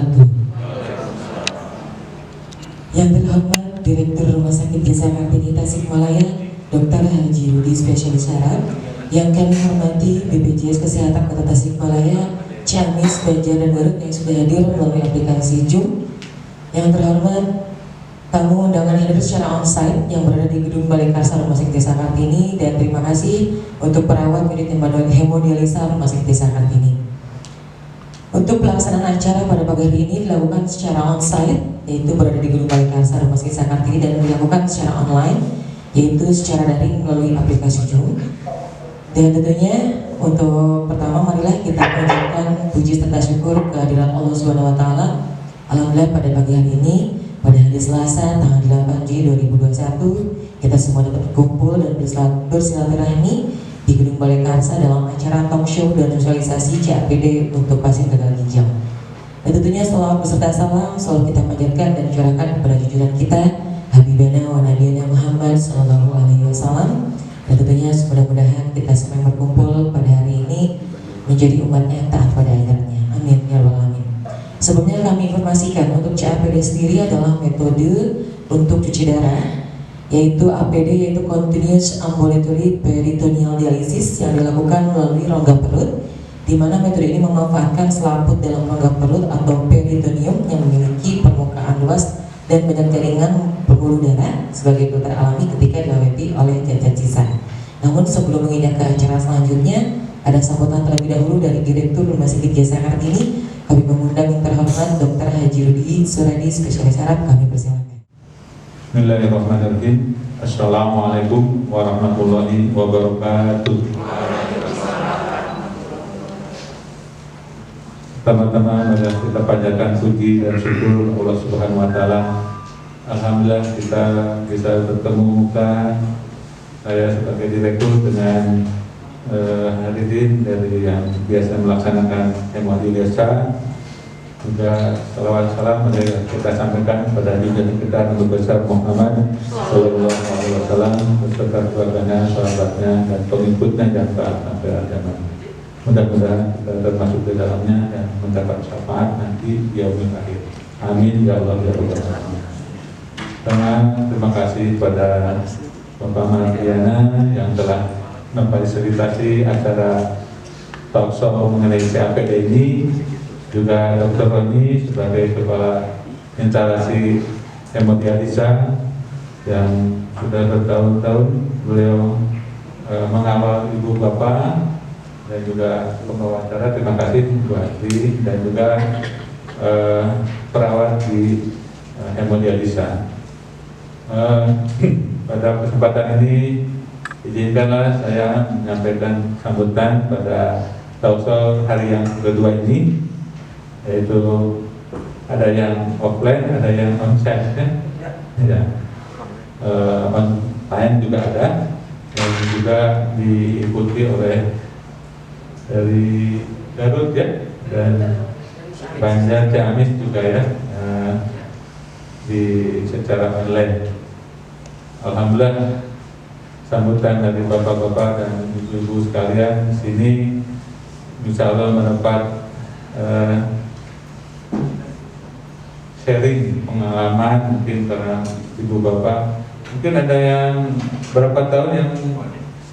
wabarakatuh. Yang terhormat Direktur Rumah Sakit Desa Kartini Tasikmalaya, Dr. Haji Rudi Spesialis Saraf. Yang kami hormati BPJS Kesehatan Kota Tasikmalaya, Ciamis, Banjar, dan Garut yang sudah hadir melalui aplikasi Zoom. Yang terhormat tamu undangan hadir secara onsite yang berada di Gedung Balai Karsa Rumah Sakit Desa Kartini, dan terima kasih untuk perawat unit hemodialisa Rumah Sakit Desa Kartini. Untuk pelaksanaan acara pada pagi hari ini dilakukan secara onsite, yaitu berada di Gedung Balai Karsa Rumah Sakit Desa Kartini, dan dilakukan secara online, yaitu secara daring melalui aplikasi Zoom. Dan tentunya untuk pertama marilah kita mengucapkan puji serta syukur kehadiran Allah Subhanahu wa taala. Alhamdulillah pada pagi hari ini, pada hari Selasa tanggal 8 Juli 2021, kita semua dapat berkumpul dan bersilaturahmi di Gedung Balai Karsa dalam acara talk show dan sosialisasi CAPD untuk pasien gagal ginjal. Dan tentunya selawat beserta salam selalu kita panjatkan dan curahkan kepada junjungan kita Habibana wa Nabiyana Muhammad sallallahu alaihi wasallam. Dan tentunya mudah-mudahan kita semua yang berkumpul pada hari ini menjadi umatnya yang taat pada ajarannya. Amin ya rabbal alamin. Sebelumnya kami informasikan untuk CAPD sendiri adalah metode untuk cuci darah, yaitu APD, yaitu Continuous Ambulatory Peritoneal Dialysis, yang dilakukan melalui rongga perut, di mana metode ini memanfaatkan selaput dalam rongga perut atau peritoneum yang memiliki permukaan luas dan banyak jaringan pembuluh darah sebagai filter alami ketika dilewati oleh jajan sisa. Namun sebelum menginjak ke acara selanjutnya, ada sambutan terlebih dahulu dari Direktur Rumah Sakit Desa Kartini. Kami mengundang yang terhormat Dr. Haji Rudi Suradi Spesialis Saraf. Kami persilakan. Bismillahirrahmanirrahim. Assalamualaikum warahmatullahi wabarakatuh. Pertama-tama kita panjatkan puji dan syukur Allah Subhanahu wa taala. Alhamdulillah kita bisa bertemu muka, saya sebagai direktur dengan hadirin dari yang biasa melaksanakan hemodialisa. Juga salawat salam kita sampaikan pada junjungan kita Nabi besar Muhammad sallallahu alaihi wasallam beserta keluarganya, sahabatnya, dan pengikutnya yang taat sampai akhir zaman. Mudah-mudahan kita termasuk di dalamnya dan mendapat syafaat nanti di yaumil akhir. Amin ya Allah ya Rabbal alamin. Terima kasih kepada Bapak Mardiana yang telah memfasilitasi acara talk show mengenai CAPD ini, juga Dr. Roni sebagai Kepala Instalasi Hemodialisa yang sudah bertahun-tahun beliau mengawal ibu bapak, dan juga pembawa acara. Terima kasih Bu Asri, dan juga perawat di hemodialisa. Pada kesempatan ini izinkanlah saya menyampaikan sambutan pada talk show hari yang kedua ini, yaitu ada yang offline, ada yang onsite, ya. Online juga ada, dan juga diikuti oleh dari Garut ya, dan Banjar, Ciamis juga ya, di secara online. Alhamdulillah sambutan dari bapak-bapak dan ibu-ibu sekalian di sini insya Allah mendapat sharing pengalaman, mungkin karena ibu bapak mungkin ada yang berapa tahun, yang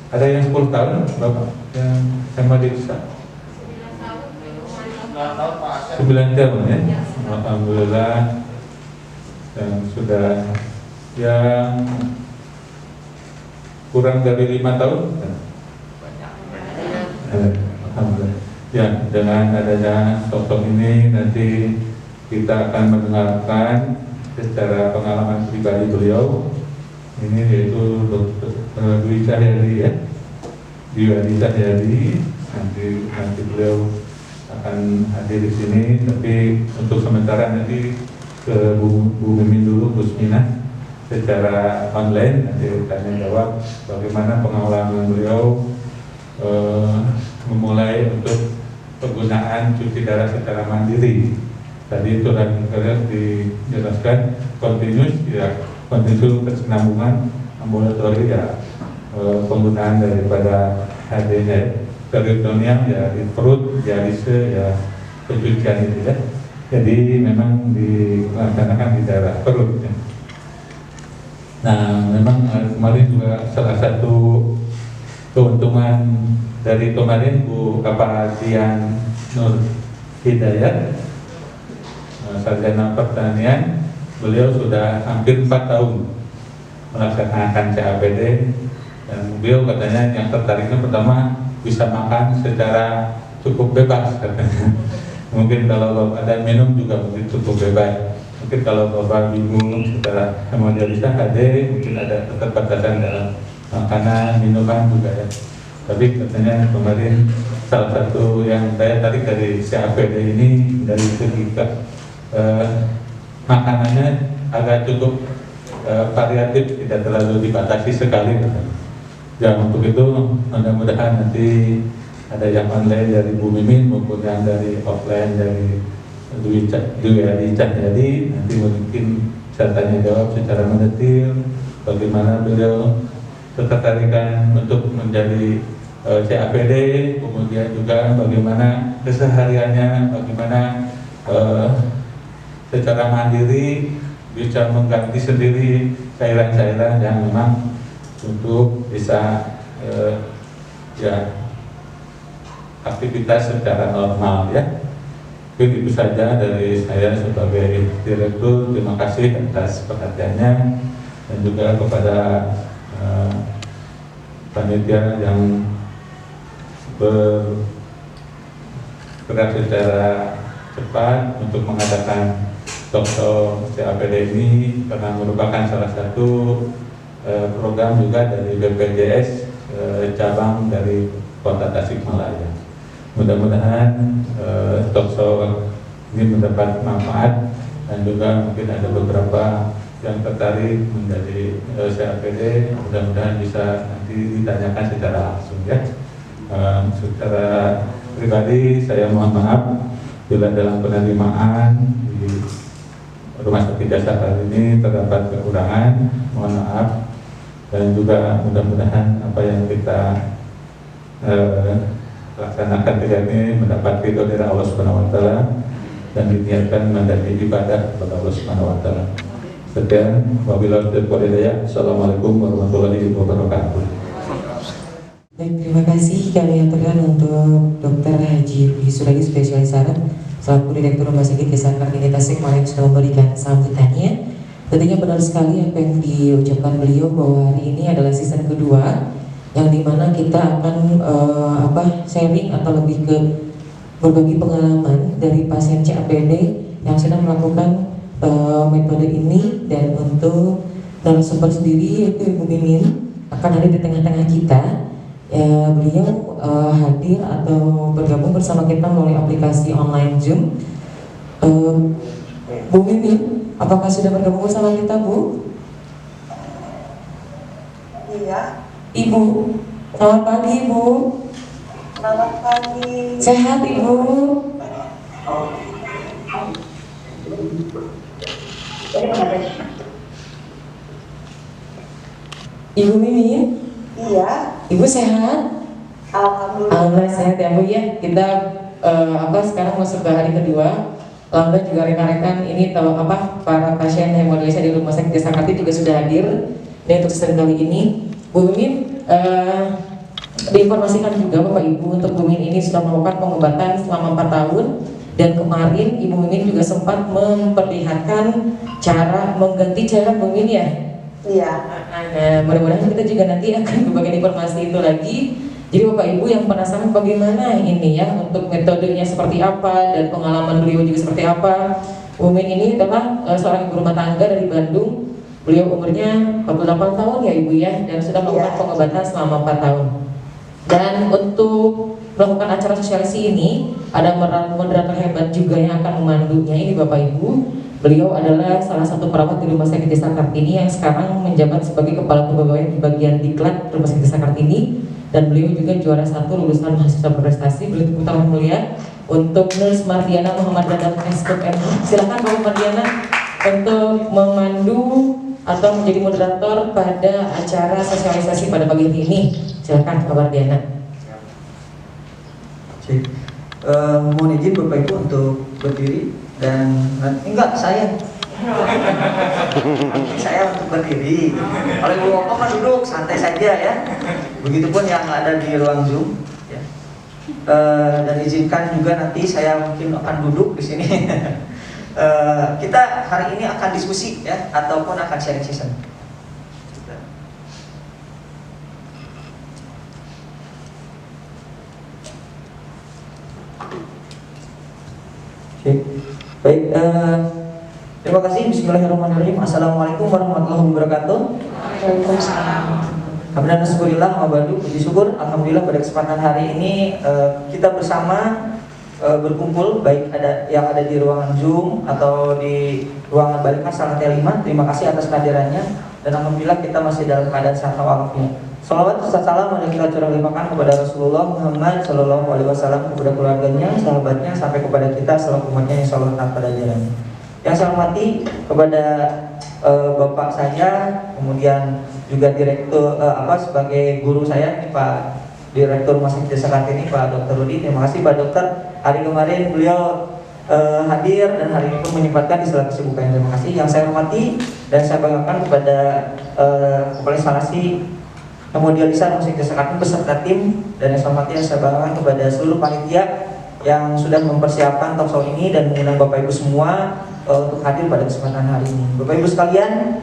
ada yang 10 tahun bapak yang sama desa 9 tahun ya. Alhamdulillah, dan sudah yang kurang dari 5 tahun. Alhamdulillah. Ya, dengan adanya sosok ini nanti kita akan mendengarkan secara pengalaman pribadi beliau. Ini yaitu Dr. Dwi Cahyadi ya, Dwi Cahyadi. Nanti beliau akan hadir di sini, tapi untuk sementara nanti ke Bu Mimin dulu, Bu Smina, secara online nanti tanya jawab bagaimana pengalaman beliau memulai untuk penggunaan cuci darah secara mandiri. Tadi itu dijelaskan continuous kesinambungan ambulatori ya, penggunaan daripada HD-nya peritoneum ya, di perut, dialise ya, pencucian itu ya. Jadi memang dilaksanakan di daerah perut ya. Nah, memang kemarin juga salah satu keuntungan dari kemarin Bu Kapadian Nur Hidayat, sarjana pertanian, beliau sudah hampir 4 tahun melaksanakan CAPD, dan beliau katanya yang tertariknya pertama bisa makan secara cukup bebas katanya. Mungkin kalau ada minum juga mungkin cukup bebas. Mungkin kalau Bapak Ibu secara hemodialisa HD mungkin ada keterbatasan dalam makanan, minuman juga ya. Tapi katanya kemarin salah satu yang saya tarik dari CAPD ini dari segi makanannya agak cukup variatif, tidak terlalu dibatasi sekali. Ya, untuk itu mudah-mudahan nanti ada yang online dari Bu Mimin maupun yang dari offline dari Dwi Adi Cahyadi, nanti mungkin saya tanya jawab secara mendetil bagaimana beliau ketertarikan untuk menjadi CAPD, kemudian juga bagaimana kesehariannya, bagaimana secara mandiri bisa mengganti sendiri cairan-cairan yang memang untuk bisa ya aktivitas secara normal ya. Mungkin itu saja dari saya sebagai direktur. Terima kasih atas perhatiannya dan juga kepada panitia yang bergerak secara cepat untuk mengadakan talkshow CAPD ini, karena merupakan salah satu program juga dari BPJS cabang dari Kota Tasikmalaya. Mudah-mudahan talkshow ini mendapat manfaat dan juga mungkin ada beberapa yang tertarik menjadi CAPD. Mudah-mudahan bisa nanti ditanyakan secara langsung ya. Secara pribadi saya mohon maaf bila dalam penerimaan di Rumah Sakit Jasa kali ini terdapat kekurangan, mohon maaf, dan juga mudah-mudahan apa yang kita laksanakan hari ini mendapat ridho dari Allah Subhanahu wa taala dan diniatkan menjadi ibadah kepada Allah Subhanahu wa taala. Sekian, wabillahi taufiq wal hidayah. Assalamualaikum warahmatullahi wabarakatuh. Baik, terima kasih kami aturkan untuk Dr. Haji Rudi Suradi, spesialis saraf selaku Direktur Rumah Sakit Desa Kartini Tasikmalaya yang sudah memberikan sambutannya. Tentunya benar sekali apa yang diucapkan beliau bahwa hari ini adalah season kedua yang dimana kita akan sharing atau lebih ke berbagi pengalaman dari pasien CAPD yang sudah melakukan metode ini. Dan untuk narasumber sendiri yaitu Ibu Mimin akan hadir di tengah-tengah kita. Beliau hadir atau bergabung bersama kita melalui aplikasi online Zoom. Bu Mimin, apakah sudah bergabung bersama kita, Bu? Iya. Ibu, selamat pagi, Bu. Selamat pagi. Sehat, Ibu? Ibu Mimin? Iya. Ibu sehat? Alhamdulillah. Alhamdulillah sehat ya, Bu ya. Kita sekarang masuk ke hari kedua. Alhamdulillah juga rekan-rekan ini tahu para pasien hemodialisa di Rumah Sakit Desa Kartini juga sudah hadir. Dan untuk sesi kali ini, Bu Mimin diinformasikan juga Bapak Ibu untuk Bu Mimin ini sudah melakukan pengobatan selama 4 tahun. Dan kemarin Ibu Mimin juga sempat memperlihatkan cara mengganti cairan, Bu Mimin ya. Iya. Nah, mudah-mudahan kita juga nanti akan berbagi informasi itu lagi. Jadi Bapak Ibu yang penasaran bagaimana ini ya untuk metodenya seperti apa dan pengalaman beliau juga seperti apa. Umin ini adalah seorang ibu rumah tangga dari Bandung. Beliau umurnya 48 tahun ya Ibu ya, dan sudah melakukan pengobatan selama 4 tahun. Dan untuk melakukan acara sosialisasi ini ada moderator hebat juga yang akan memandunya. Ini Bapak Ibu, beliau adalah salah satu perawat di Rumah Sakit Desa Kartini yang sekarang menjabat sebagai Kepala Kepegawaian di bagian Diklat Rumah Sakit Desa Kartini. Dan beliau juga juara 1 lulusan mahasiswa berprestasi. Beliau tepuk tangan mulia untuk Nurse Mardiana Muhammad Dadang SKM. Silakan Bu Mardiana untuk memandu atau menjadi moderator pada acara sosialisasi pada pagi hari ini. Silakan Bu Mardiana. Mohon izin Bapak Ibu untuk berdiri. dan enggak saya. Saya untuk berdiri. Kalau Ibu Woko mah duduk santai saja ya. Begitupun yang ada di ruang Zoom. Ya. Dan izinkan juga nanti saya mungkin akan duduk di sini. Kita hari ini akan diskusi ya, ataupun akan sharing session. Oke. Baik, terima kasih. Bismillahirrahmanirrahim. Assalamualaikum warahmatullahi wabarakatuh. Waalaikumsalam. Alhamdulillah, syukurillah, mabadu, puji syukur. Alhamdulillah pada kesempatan hari ini kita bersama berkumpul, baik ada yang ada di ruangan Zoom atau di ruangan Balikmas Lantai 5. Terima kasih atas kehadirannya, dan alhamdulillah kita masih dalam keadaan sehat walafiat. Salawat serta salam yang kita curah limpahkan kepada Rasulullah Muhammad Sallallahu Alaihi Wasallam, kepada keluarganya, sahabatnya, sampai kepada kita selaku umatnya yang selalu taat pada ajarannya. Yang saya hormati kepada bapak saya, kemudian juga direktur sebagai guru saya, Pak Direktur Rumah Sakit Desa Kartini, Pak Dr. Rudi. Terima kasih Pak Dokter. Hari kemarin beliau hadir dan hari ini pun menyempatkan di sela kesibukannya. Terima kasih. Yang saya hormati dan saya banggakan kepada Kepala Instalasi Hemodialisa Rumah Sakit Desa Kartini beserta tim, dan yang saya hormati yang saya banggakan kepada seluruh panitia yang sudah mempersiapkan talkshow ini dan mengundang Bapak Ibu semua untuk hadir pada kesempatan hari ini. Bapak Ibu sekalian,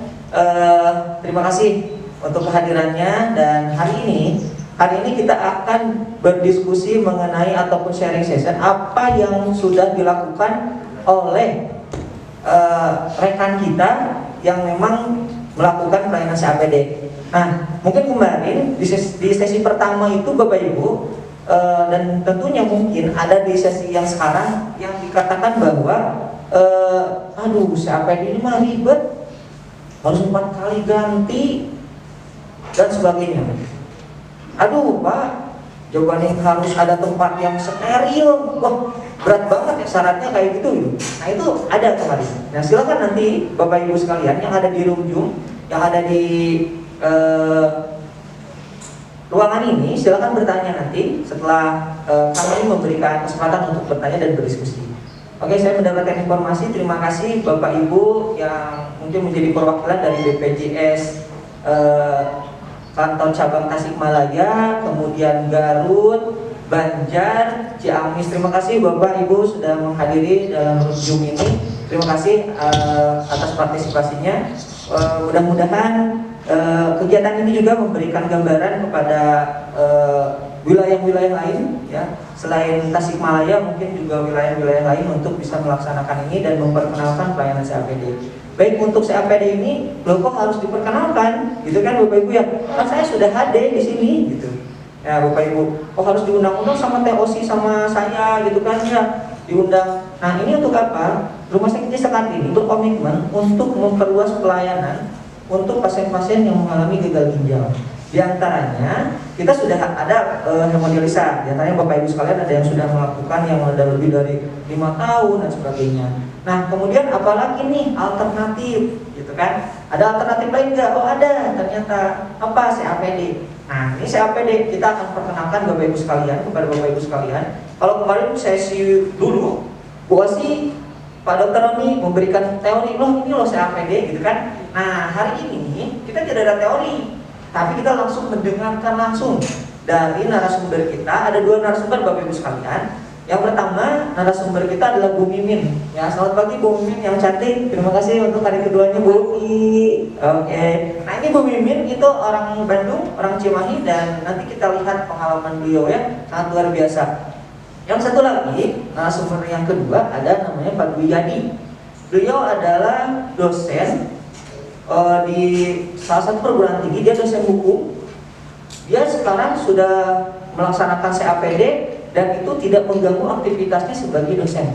terima kasih untuk kehadirannya, dan hari ini kita akan berdiskusi mengenai ataupun sharing session apa yang sudah dilakukan oleh rekan kita yang memang melakukan pelayanan CAPD. Nah, mungkin kemarin di sesi pertama itu Bapak Ibu, dan tentunya mungkin ada di sesi yang sekarang yang dikatakan bahwa CAPD ini mah ribet, harus 4 kali ganti dan sebagainya. Aduh Pak, jawabannya harus ada tempat yang steril. Wah, berat banget ya syaratnya kayak gitu. Nah itu ada kemarin. Nah silakan nanti Bapak Ibu sekalian yang ada di room Zoom, yang ada di ruangan ini, silakan bertanya nanti setelah kami memberikan kesempatan untuk bertanya dan berdiskusi. Oke, saya mendapatkan informasi. Terima kasih Bapak Ibu yang mungkin menjadi perwakilan dari BPJS Kantor Cabang Tasikmalaya, kemudian Garut, Banjar, Ciamis. Terima kasih Bapak Ibu sudah menghadiri dalam Zoom ini. Terima kasih atas partisipasinya. Mudah-mudahan kegiatan ini juga memberikan gambaran kepada wilayah-wilayah lain, ya, selain Tasikmalaya, mungkin juga wilayah-wilayah lain untuk bisa melaksanakan ini dan memperkenalkan pelayanan CAPD. Baik untuk CAPD ini, loh kok harus diperkenalkan, gitu kan Bapak Ibu ya? Kan saya sudah hadir di sini, gitu. Ya Bapak Ibu, kok harus diundang-undang sama TOC sama saya, gitu kan ya? Diundang. Nah ini untuk apa? Rumah Sakit Desa Kartini berkomitmen untuk memperluas pelayanan untuk pasien-pasien yang mengalami gagal ginjal. Di antaranya kita sudah ada hemodialisa. Di antaranya Bapak Ibu sekalian ada yang sudah melakukan yang ada lebih dari 5 tahun dan sebagainya. Nah kemudian apalagi nih alternatif, gitu kan? Ada alternatif lain nggak? Oh ada, ternyata apa? CAPD. Nah ini CAPD kita akan perkenalkan Bapak Ibu sekalian kepada Bapak Ibu sekalian. Kalau kemarin sesi dulu, Bu Osi, Pak Dokter Roni memberikan teori, loh ini loh CAPD, gitu kan? Nah hari ini kita tidak ada teori, tapi kita langsung mendengarkan langsung dari narasumber kita. Ada 2 narasumber Bapak Ibu sekalian. Yang pertama narasumber kita adalah Bu Mimin. Ya, selamat pagi Bu Mimin yang cantik. Terima kasih untuk hari keduanya Bu. Oke. Nah ini Bu Mimin itu orang Bandung, orang Cimahi, dan nanti kita lihat pengalaman beliau ya, sangat luar biasa. Yang satu lagi narasumber yang kedua ada namanya Pak Dwi Yadi. Beliau adalah dosen di salah satu perguruan tinggi, dia dosen hukum. Dia sekarang sudah melaksanakan CAPD dan itu tidak mengganggu aktivitasnya sebagai dosen.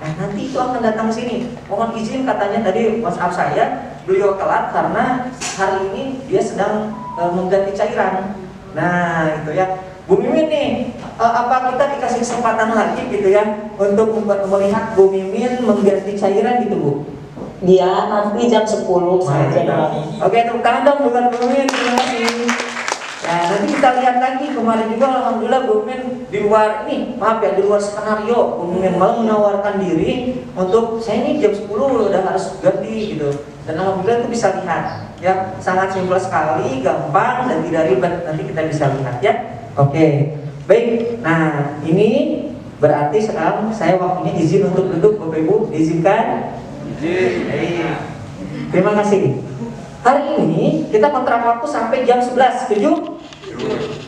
Nah nanti itu akan datang sini. Mohon izin katanya tadi WhatsApp saya, beliau telat karena hari ini dia sedang mengganti cairan. Nah itu ya, Bu Mimin nih, apa kita dikasih kesempatan lagi gitu ya untuk melihat Bu Mimin mengganti cairan gitu Bu? Dia nanti jam 10 saja. Oke, tepuk tangan dong bukan Bu Mimin. Terima kasih. Nah, nanti kita lihat lagi. Kemarin juga alhamdulillah Bu Mimin di luar ini, maaf ya, di luar skenario, Bu Mimin malah menawarkan diri untuk saya ini jam 10 udah harus ganti gitu. Dan alhamdulillah itu bisa lihat ya, sangat simpel sekali, gampang dan tidak ribet. Nanti kita bisa lihat ya. Oke. Baik. Nah, ini berarti sekarang saya waktunya izin untuk duduk, Bapak Ibu, diizinkan? Izin. Terima kasih. Hari ini kita kontrak waktu sampai jam 11, setuju?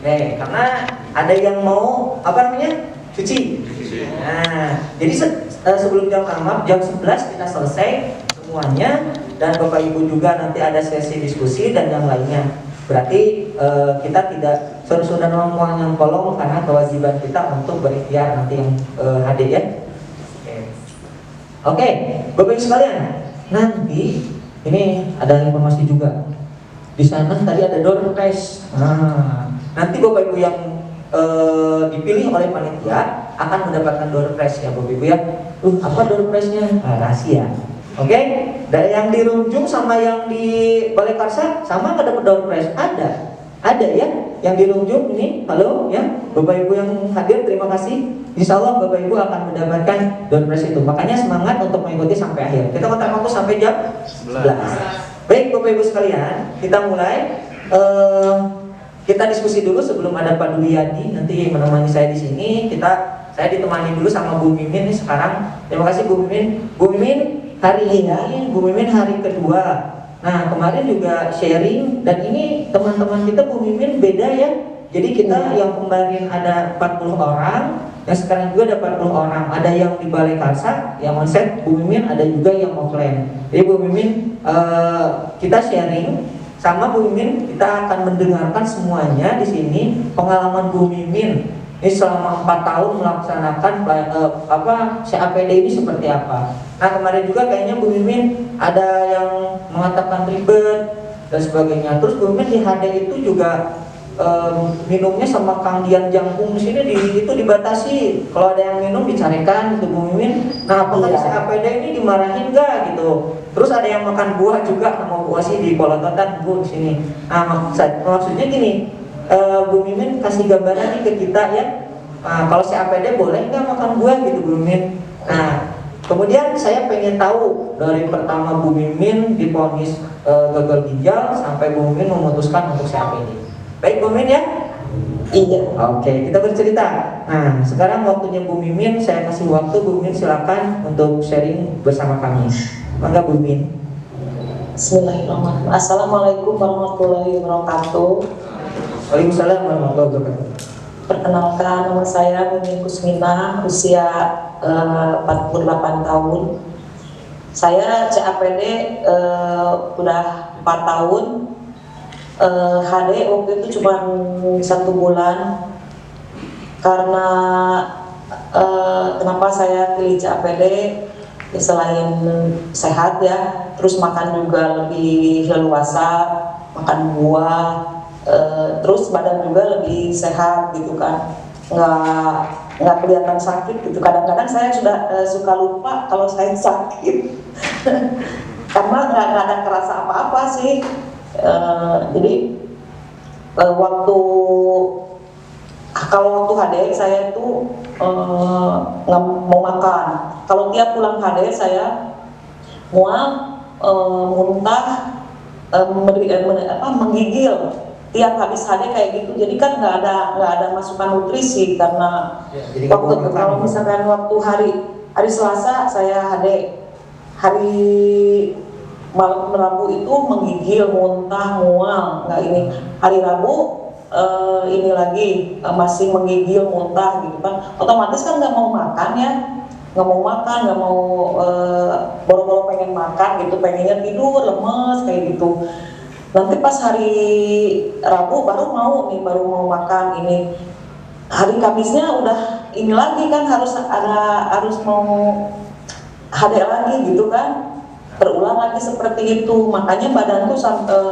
Nih, karena ada yang mau apa namanya? Cuci. Nah, jadi sebelum jam 6, jam 11 kita selesai semuanya, dan Bapak Ibu juga nanti ada sesi diskusi dan yang lainnya. Berarti kita tidak saudara membuang yang kolong karena kewajiban kita untuk berikhtiar nanti yang hadir ya. Oke, Bapak Ibu sekalian, nanti ini ada informasi juga. Di sana tadi ada door prize. Nah, nanti Bapak Ibu yang dipilih oleh panitia akan mendapatkan door prize ya Bapak Ibu ya. Apa door prize-nya? Rahasia. Oke, dan yang di Runjung sama yang di Balai Karsa sama nggak dapat door prize? Ada ya. Yang di Runjung ini, halo ya, Bapak Ibu yang hadir terima kasih. Insya Allah Bapak Ibu akan mendapatkan door prize itu. Makanya semangat untuk mengikuti sampai akhir. Kita kontrak waktu sampai jam 11. Baik Bapak Ibu sekalian, kita mulai. Kita diskusi dulu sebelum ada Pak Duliyadi nanti menemani saya di sini. Saya ditemani dulu sama Bu Mimin nih sekarang. Terima kasih Bu Mimin. Bu Mimin hari ini, Bu Mimin hari kedua. Nah kemarin juga sharing, dan ini teman-teman kita Bu Mimin beda ya. Jadi kita yang kemarin ada 40 orang, yang sekarang juga ada 40 orang. Ada yang di Balai Karsa, yang onset Bu Mimin, ada juga yang offline. Jadi Bu Mimin kita sharing sama Bu Mimin, kita akan mendengarkan semuanya di sini pengalaman Bu Mimin. Ini selama 4 tahun melaksanakan CAPD ini seperti apa. Nah kemarin juga kayaknya Bu Mimin ada yang mengatakan ribet dan sebagainya. Terus Bu Mimin di HD itu juga minumnya sama Kang Dian Jangkung di sini itu dibatasi. Kalau ada yang minum dicarikan gitu Bu Mimin. Nah apakah di CAPD ini dimarahin nggak gitu? Terus ada yang makan buah juga, sama buah sih di polototan Bu di sini. Nah maksudnya gini. Bu Mimin kasih gambaran nih ke kita ya. Kalau CAPD boleh nggak makan buah gitu Bu Mimin. Nah kemudian saya pengen tahu dari pertama Bu Mimin divonis gagal ginjal sampai Bu Mimin memutuskan untuk CAPD. Baik Bu Mimin ya? Iya. Oke, kita bercerita. Nah sekarang waktunya Bu Mimin, saya kasih waktu Bu Mimin, silakan untuk sharing bersama kami. Maka Bu Mimin. Bismillahirrahmanirrahim. Assalamualaikum warahmatullahi wabarakatuh. Waalaikumsalam warahmatullahi wabarakatuh. Perkenalkan, nama saya Mimin Kusmina, usia 48 tahun. Saya CAPD udah 4 tahun. HD waktu itu cuma 1 bulan. Karena kenapa saya pilih CAPD? Ya, selain sehat ya, terus makan juga lebih leluasa, makan buah. Terus badan juga lebih sehat gitu kan, nggak kelihatan sakit gitu. Kadang-kadang saya suka lupa kalau saya sakit karena nggak ada kerasa apa-apa sih. Jadi kalau waktu HDX saya itu nggak mau makan. Kalau tiap pulang HDX saya mual, muntah, menggigil. Tiap habis HD kayak gitu, jadi kan nggak ada masukan nutrisi karena ya, kalau misalkan waktu hari Selasa saya HD, hari malam Rabu itu menggigil, muntah, mual, nggak ini. Hari Rabu ini lagi masih menggigil, muntah gitu kan, otomatis kan nggak mau makan ya, nggak mau boro-boro pengen makan gitu, pengennya tidur, lemes kayak gitu. Nanti pas hari Rabu baru mau makan ini. Hari Kamisnya udah ini lagi kan harus mau HD lagi gitu kan. Berulang lagi seperti itu. Makanya badan tuh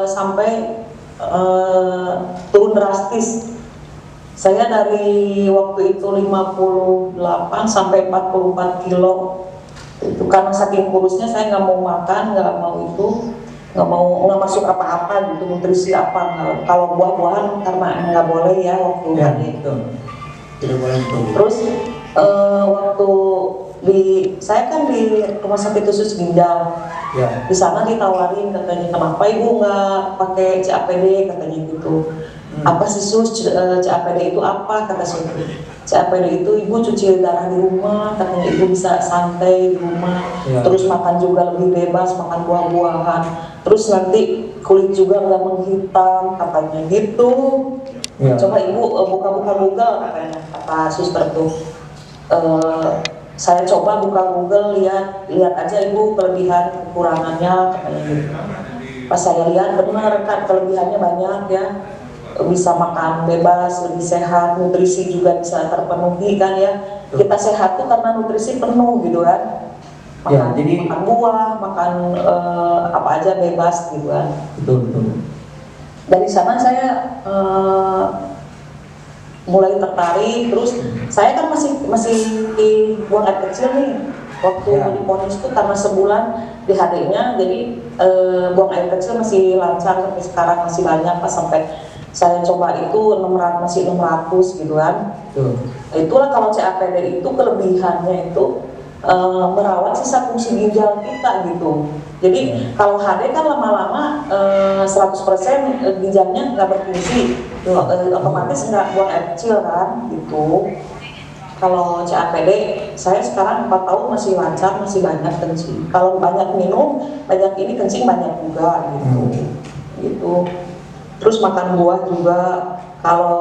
sampai turun drastis. Saya dari waktu itu 58 sampai 44 kilo. Itu karena saking kurusnya saya nggak mau makan, nggak mau itu. nggak masuk apa-apa gitu, nutrisi apa. Kalau buah-buahan karena nggak boleh ya waktu Ya, hari. betul. Tidak boleh betul. Terus waktu saya kan di rumah sakit khusus ginjal, Ya. di sana ditawarin katanya, kenapa ibu nggak pakai CAPD katanya gitu. Apa sih sus, CAPD itu apa, kata Suti. CAPD itu ibu cuci darah di rumah, katanya ibu bisa santai di rumah, Ya. terus makan juga lebih bebas, makan buah-buahan, terus nanti kulit juga nggak menghitam, katanya gitu. Ya. Coba ibu buka-buka Google, katanya, kata suster tuh. Saya coba buka Google, lihat aja ibu kelebihan kekurangannya, katanya gitu. Pas saya lihat benar kan kelebihannya banyak ya, bisa makan bebas, lebih sehat, nutrisi juga bisa terpenuhi kan ya. Kita sehat tuh karena nutrisi penuh gitu kan. Ya, Makan, jadi makan buah, makan apa aja bebas gitu kan. betul. Dari sana saya mulai tertarik, terus saya kan masih buang air kecil nih waktu Ya. diponis itu karena sebulan di HD-nya, jadi buang air kecil masih lancar sampai sekarang, masih banyak pas sampai saya coba itu 600, masih 600 gitu kan. Betul. Itulah kalau CAPD itu kelebihannya itu merawat sisa fungsi ginjal kita gitu. Jadi kalau HD kan lama-lama 100% ginjalnya nggak berfungsi, otomatis nggak buang air kecil kan gitu. Kalau CAPD saya sekarang 4 tahun masih lancar, masih banyak kencing. Kalau banyak minum, banyak ini kencing banyak juga gitu. Gitu. Terus makan buah juga. Kalau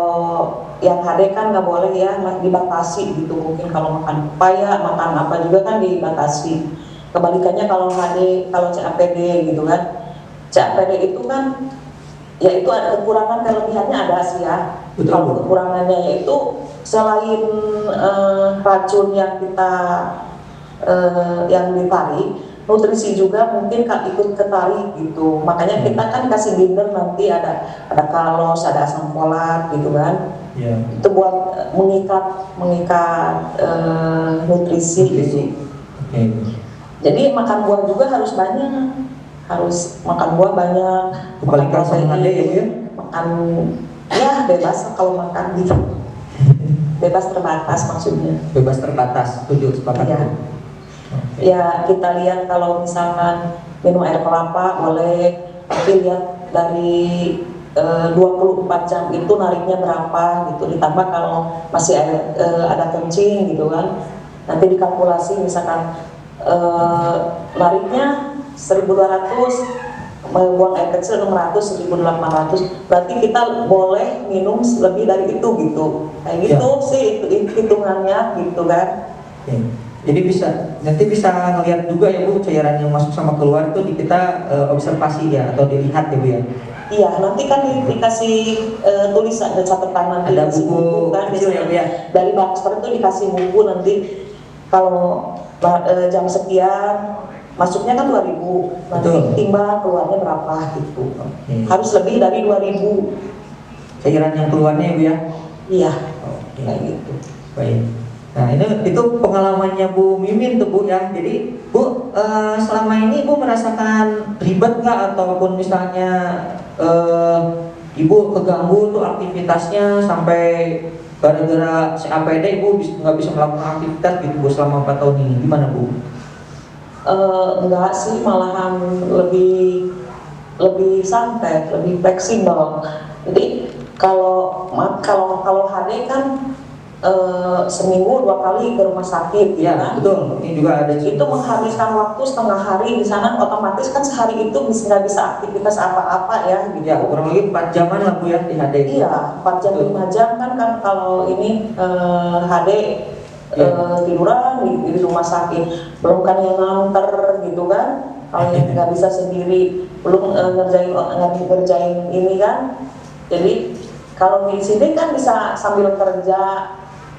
yang HD kan nggak boleh ya, dibatasi gitu. Mungkin kalau makan pepaya, makan apa juga kan dibatasi. Kebalikannya kalau HD, kalau CAPD gitu kan. CAPD itu kan, ya itu ada kekurangan, kelebihannya ada sih ya. Betul. Kalau kekurangannya yaitu selain racun yang kita yang ditarik, nutrisi juga mungkin kan ikut ketarik gitu. Makanya kita kan kasih binder nanti ada kalos, ada asam folat gitu kan. Ya. Itu buat mengikat nutrisi gitu. Oke. Jadi makan buah juga harus banyak, harus makan buah banyak. Kebalikan sama ada ya Bu ya? Makan ya bebas kalau makan gitu. Bebas terbatas maksudnya. Bebas terbatas, setuju, sepakat. Iya. Ya kita lihat kalau misalkan minum air kelapa boleh, tapi lihat dari 24 jam itu nariknya berapa gitu, ditambah kalau masih ada kencing gitu kan, nanti dikalkulasi misalkan nariknya 1.200, buang air kecil 600, 1.800, berarti kita boleh minum lebih dari itu gitu, kayak gitu Ya. sih hitungannya gitu kan. Oke. Jadi nanti bisa ngelihat juga ya Bu, cairan yang masuk sama keluar itu kita observasi ya, atau dilihat ya Bu ya. Iya, nanti kan dikasih tulisan dan catatan nanti, Ada dikasih buku kan kecil ya Bu ya. dari Baxter itu dikasih buku nanti kalau jam sekian masuknya kan 2.000, nanti Betul. timbang keluarnya berapa gitu. Oke. Harus lebih dari 2.000. Cairan yang keluarnya ya Bu ya. Iya, Oke. kayak gitu. Baik. Nah itu pengalamannya Bu Mimin tuh Bu ya. Jadi Bu selama ini Bu merasakan ribet nggak, ataupun misalnya Ibu keganggu tuh aktivitasnya sampai gara-gara CAPD Ibu nggak bisa melakukan aktivitas gitu Bu selama 4 tahun ini, gimana Bu? Enggak sih, malahan lebih santai, lebih fleksibel. Jadi kalau HD kan seminggu 2 kali ke rumah sakit gitu Ya kan. betul, ini juga ada Itu menghabiskan waktu setengah hari di sana, otomatis kan sehari itu nggak bisa aktivitas apa-apa ya gitu. ya kurang lebih 4 jaman lah Bu ya di HD. Iya, 4 jam Betul. 5 jam kan kalau ini HD Iya. tiduran di rumah sakit, belum kan yang nganter gitu kan, kalau yang nggak bisa sendiri, belum ngerjain ini kan. Jadi kalau di sini kan bisa sambil kerja,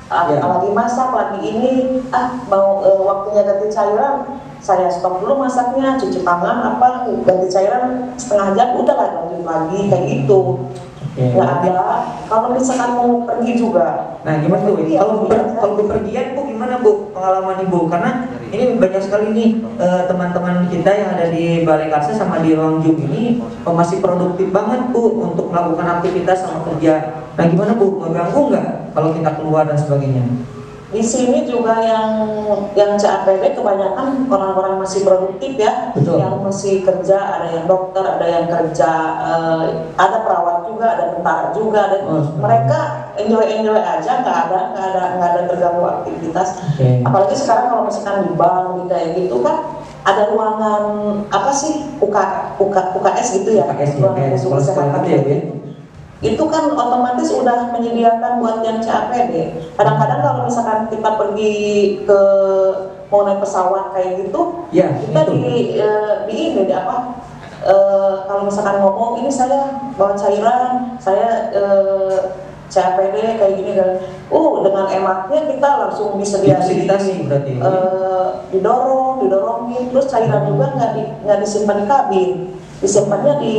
Ya. lagi masak, lagi ini, mau waktunya ganti cairan, saya stop dulu masaknya, cuci tangan apa, ganti cairan setengah jam, udah lah lanjut lagi kayak gitu. Oke. Nggak ada. Kalau misalkan mau pergi juga. Nah gimana tuh? Iya, Kalau iya. bepergian Bu gimana Bu pengalaman Ibu? Karena ini banyak sekali nih teman-teman kita yang ada di Balai Karsa sama di ruang Zoom ini masih produktif banget Bu untuk melakukan aktivitas sama kerja. Nah gimana Bu, mengganggu nggak kalau kita keluar dan sebagainya? Di sini juga yang CAPD kebanyakan orang-orang masih produktif ya. Betul. Yang masih kerja, ada yang dokter, ada yang kerja, ada perawat juga, ada tentara juga, dan mereka enjoy aja, nggak ada terganggu aktivitas. Okay. Apalagi sekarang kalau misalkan di bank di kayak gitu kan ada ruangan apa sih UKS gitu ya, UKS, ruangan ya, untuk kesehatan gitu ya. itu kan otomatis udah menyediakan buat yang CAPD. Kadang-kadang kalau misalkan kita pergi ke mau naik pesawat kayak gitu, ya, kita itu. kalau misalkan ngomong ini saya bawa cairan, saya CAPD kayak gini kan, dengan emaknya kita langsung disediakan, Difasilitasi berarti. didorongin, terus cairan juga nggak disimpan di kabin. Disimpannya di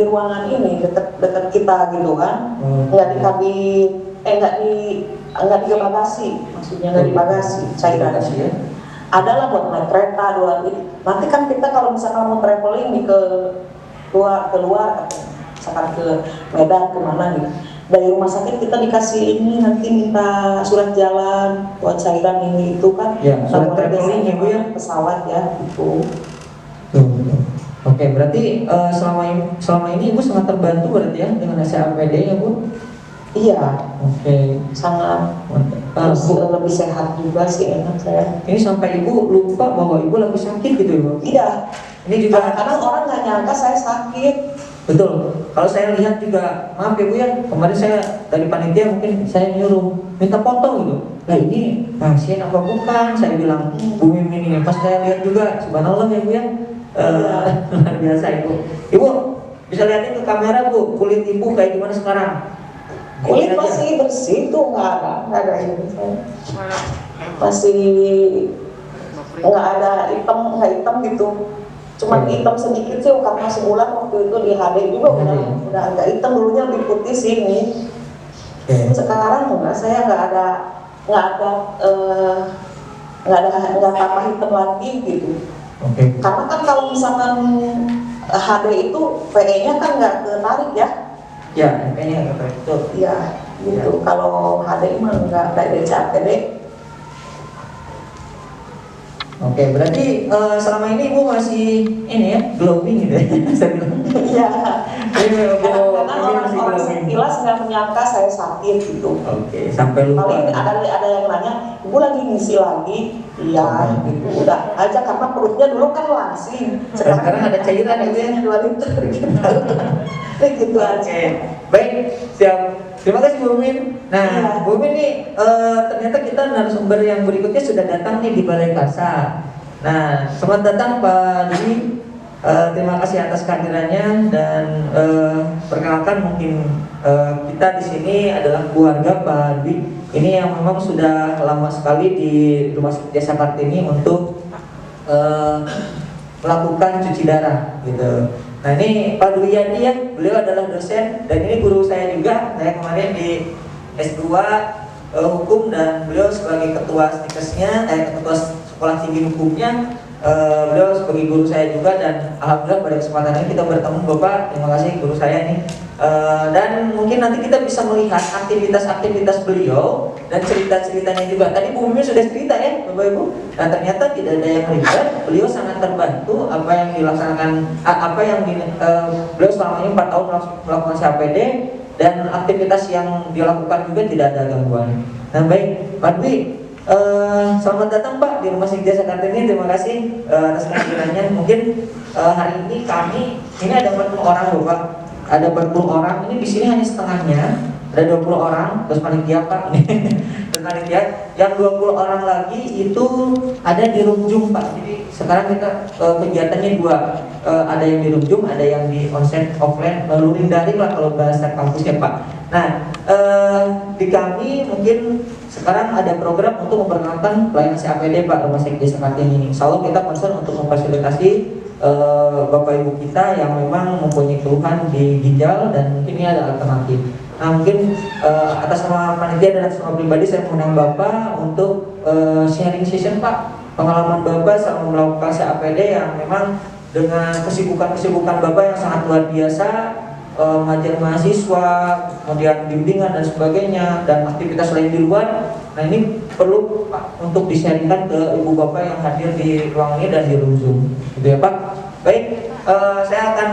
ruangan ini dekat kita gitu kan, nggak di kabin, nggak di bagasi, maksudnya nggak di bagasi cairan ya. Adalah buat naik kereta nanti kan kita kalau misalkan mau traveling ke luar misalkan ke Medan kemana gitu, dari rumah sakit kita dikasih ini, nanti minta surat jalan buat cairan ini itu kan ya, surat traveling ya Bu ya, pesawat ya gitu. Oke, berarti selama ini Ibu sangat terbantu berarti ya dengan CAPD ya Bu? Iya. Oke. Sangat. Terus lebih sehat juga sih enak saya. Ini sampai Ibu lupa bahwa Ibu lagi sakit gitu Ibu? Iya. Ini juga kadang orang nggak nyangka saya sakit. Betul. Kalau saya lihat juga, maaf ya Bu ya, kemarin saya dari panitia mungkin saya nyuruh minta foto gitu. Nah ini pasien apa bukan? Saya bilang Bu Mimin ini. Pas saya lihat juga, subhanallah ya Bu ya. Luar biasa Ibu. Ibu bisa lihatin ke kamera Bu, kulit Ibu kayak gimana sekarang? Kulit masih bersih tuh, nggak ada ini. Masih nggak ada nggak hitam gitu. Cuma hitam sedikit sih karena sebulan waktu itu di HD juga udah agak hitam, dulunya lebih putih sih ini. Sekarang enggak, saya nggak tambah hitam lagi gitu. Karena kan kalau misalkan HD itu PE-nya kan nggak ketarik ya. Ya, PE-nya nggak ketarik tuh. Iya, gitu. Ya. Kalau HD mah nggak kayak CAPD. Oke, berarti selama ini Ibu masih ini ya, glowing gitu ya, saya bilang. Iya. Karena masih orang glowing. sekilas nggak menyangka saya sakit gitu. Oke, sampai lupa. Paling ada yang nanya, Ibu lagi ngisi lagi? Iya, gitu. Udah aja karena perutnya dulu kan langsing. Sekarang ada cairan gitu ya, 2 liter gitu. Gitu aja. Baik, siap. Terima kasih Bu Min. Nah, Bu Min nih ternyata kita narasumber yang berikutnya sudah datang nih di Balai Karsa. Nah, selamat datang Pak Dwi. Terima kasih atas kehadirannya dan perkenalkan mungkin kita di sini adalah keluarga Pak Dwi. Ini yang memang sudah lama sekali di Rumah Sakit Desa Kartini untuk melakukan cuci darah gitu. Nah ini Pak Duyadi ya, beliau adalah dosen dan ini guru saya juga. Saya kemarin di S2 hukum dan beliau sebagai ketua stikesnya, ketua sekolah tinggi hukumnya, beliau sebagai guru saya juga. Dan alhamdulillah pada kesempatan ini kita bertemu Bapak. Terima kasih guru saya nih. Dan mungkin nanti kita bisa melihat aktivitas-aktivitas beliau dan cerita-ceritanya juga. Tadi Bu Mimi sudah cerita ya Bapak Ibu. Nah ternyata tidak ada yang ribet. Beliau sangat terbantu apa yang dilaksanakan, beliau selama ini 4 tahun melakukan CAPD dan aktivitas yang dilakukan juga tidak ada gangguan. Nah baik Pak Dwi, selamat datang Pak di Rumah Sakit Desa Kartini. Terima kasih atas kehadirannya. Mungkin hari ini ini ada 40 orang Bapak. Ada 40 orang, ini di sini hanya setengahnya, ada 20 orang, terus panitia Pak ini. Terus panitia, yang 20 orang lagi itu ada di room Zoom Pak. Jadi sekarang kita kegiatannya 2, ada yang di room Zoom, ada yang di onsite offline, luring daring lah kalau bahasa kampusnya Pak. Nah, di kami mungkin sekarang ada program untuk memperkenalkan pelayanan CAPD Pak Rumah Sakit Desa Kartini ini. Insya Allah kita concern untuk memfasilitasi Bapak Ibu kita yang memang mempunyai keluhan di ginjal dan mungkin ini ada alternatif. Nah mungkin atas nama panitia dan atas nama pribadi saya mengundang Bapak untuk sharing session Pak pengalaman Bapak selama melakukan CAPD yang memang dengan kesibukan Bapak yang sangat luar biasa, mengajar mahasiswa, kemudian bimbingan dan sebagainya, dan aktivitas lain di luar. Nah ini perlu Pak untuk di-sharingkan ke Ibu Bapak yang hadir di ruang ini dan di room Zoom, gitu ya Pak. Baik, saya akan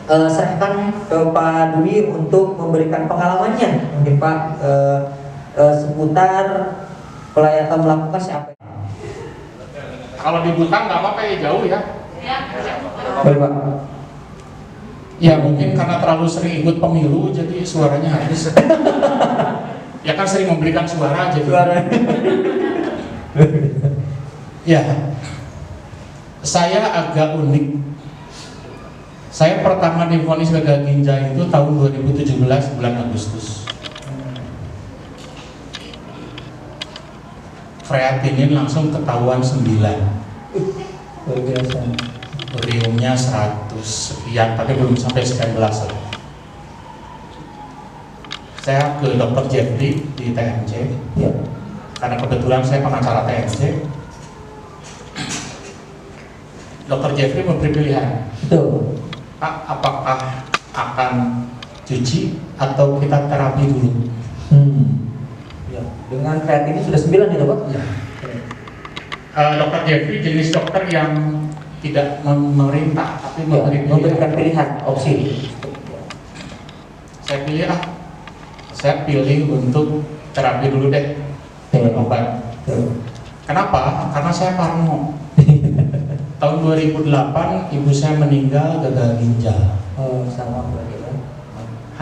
serahkan ke Pak Dwi untuk memberikan pengalamannya, mungkin Pak, seputar melakukan CAPD. Kalau dibuka nggak apa-apa ya, jauh ya. Baik Pak. Ya mungkin karena terlalu sering ikut pemilu jadi suaranya habis. Ya kan sering memberikan suara jadi. Ya, saya agak unik. Saya pertama divonis gagal ginjal itu tahun 2017 bulan Agustus. Kreatinin langsung ketahuan 9. Luar biasa. Bariumnya 100 sekian, tapi belum sampai 19 lah. Saya ke Dr. Jeffrey di TMC, Ya. karena kebetulan saya pengacara TMC. Dr. Jeffrey memberi pilihan, Betul. Pak, apakah akan cuci atau kita terapi dulu? Ya. Dengan kreatinin sudah 9 ya Pak? Ya. Dr. Jeffrey jenis dokter yang tidak memerintah, tapi Ya, memberikan pilihan, opsi. Saya pilih saya pilih untuk terapi dulu deh dengan obat. Kenapa? Karena saya parno. Tahun 2008 ibu saya meninggal gagal ginjal. Oh, sama berarti kan?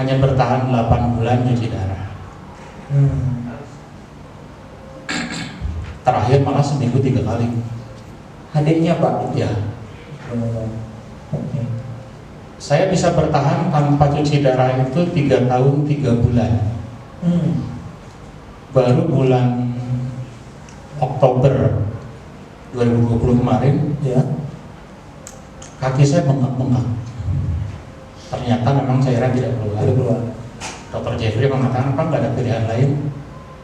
Hanya bertahan 8 bulan cuci darah. Terakhir malah seminggu 3 kali. Hadirnya Pak? Ya. Oke. Saya bisa bertahan tanpa cuci darah itu 3 tahun 3 bulan. Baru bulan Oktober 2020 kemarin, Ya. kaki saya bengkak-bengkak. Ternyata memang cairan tidak keluar. Sudah keluar. Dr. Jeffrey mengatakan, apa nggak ada pilihan lain,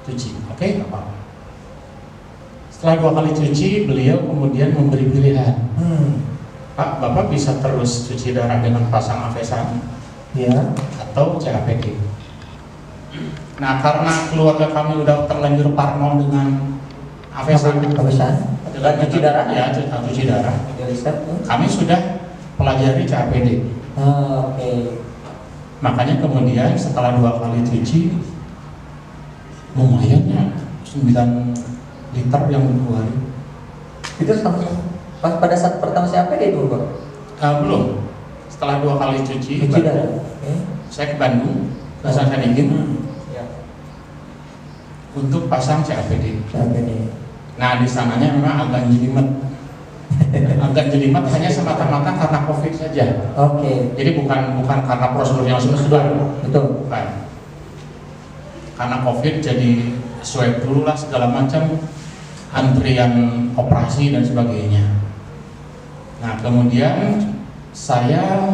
cuci. Oke, nggak apa-apa. Setelah 2 kali cuci, beliau kemudian memberi pilihan. Pak, Bapak bisa terus cuci darah dengan pasang Avesan Ya. atau CAPD. Nah, karena keluarga kami udah terlanjur parno dengan Avesan, Kebesaran. Dengan cuci darah? Ya, cuci darah. Ada riset tuh. Kami sudah pelajari CAPD. Oke. Makanya kemudian setelah 2 kali cuci, lumayan ya, 9 liter yang dikeluarin. Itu pas pada saat pertama CAPD itu Pak? Belum. Setelah 2 kali cuci, Cuci darah. Oke. saya ke Bandung, Hasan Sadikin, Ya. untuk pasang CAPD. CAPD. Nah, di sananya memang agak jelimet. Agak jelimet hanya semata-mata karena COVID saja. Oke. Jadi bukan karena prosedurnya sudah Betul. bukan. Karena COVID jadi swab dulu lah segala macam, antrian operasi dan sebagainya. Nah, kemudian saya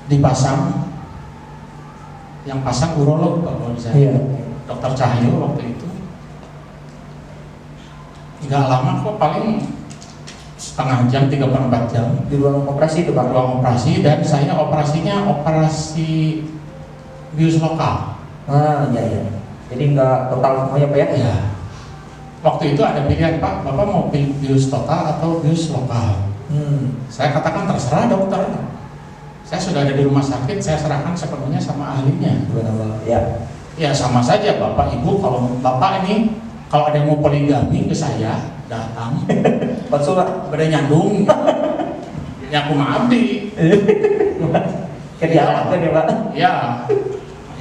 dipasang, yang pasang urolog kalau bisa, Iya. Dokter Cahyo waktu itu. Nggak lama kok, paling setengah jam, 3/4 jam Di ruang operasi itu Pak? ruang operasi, dan saya operasinya operasi bius lokal. Iya. Jadi nggak total semuanya Pak ya? Ya. Waktu itu ada pilihan, Pak, Bapak mau bius total atau bius lokal? Saya katakan terserah dokter. Saya sudah ada di rumah sakit, saya serahkan sepenuhnya sama ahlinya. Ya. Ya sama saja Bapak Ibu, kalau Bapak ini kalau ada yang mau poligami ke saya datang, Konsul Pak? pada nyandung, ya aku abdi. Kerjaan kan ya Pak? Ya,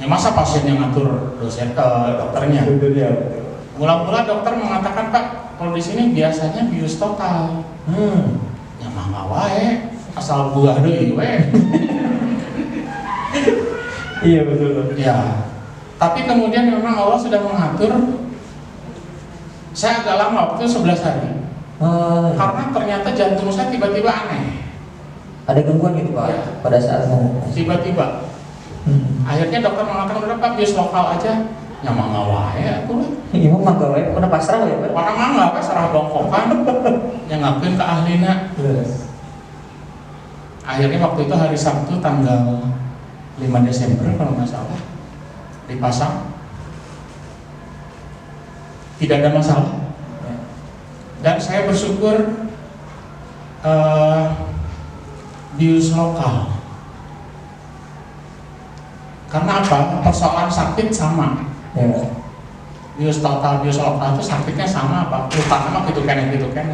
ya masa pasien yang ngatur dosen dokternya. Betul ya. Mula-mula dokter mengatakan, Pak, kalau di sini biasanya bius total. Ya mah wae, asal buah deui we. Iya betul. Ya. Tapi kemudian memang Allah sudah mengatur. Saya agak lama, waktu 11 hari. Karena ternyata jantung saya tiba-tiba aneh. Ada gangguan gitu Pak? Ya. Pada saat mau. Tiba-tiba. Akhirnya dokter mengatakan, udah Pak, bius lokal aja. Nyamang wae atuh. Iya mah gawe pernah pasrah ya, Pak. Orang mangga we sarah bongkokan yang ngakuin ke ahlina. Akhirnya waktu itu hari Sabtu tanggal 5 Desember kalau nggak salah dipasang, tidak ada masalah. Dan saya bersyukur bius lokal. Karena apa? Persoalan sakit sama. Ya. Bius total, bius lokal itu sakitnya sama apa? Lupa nama gitu kan.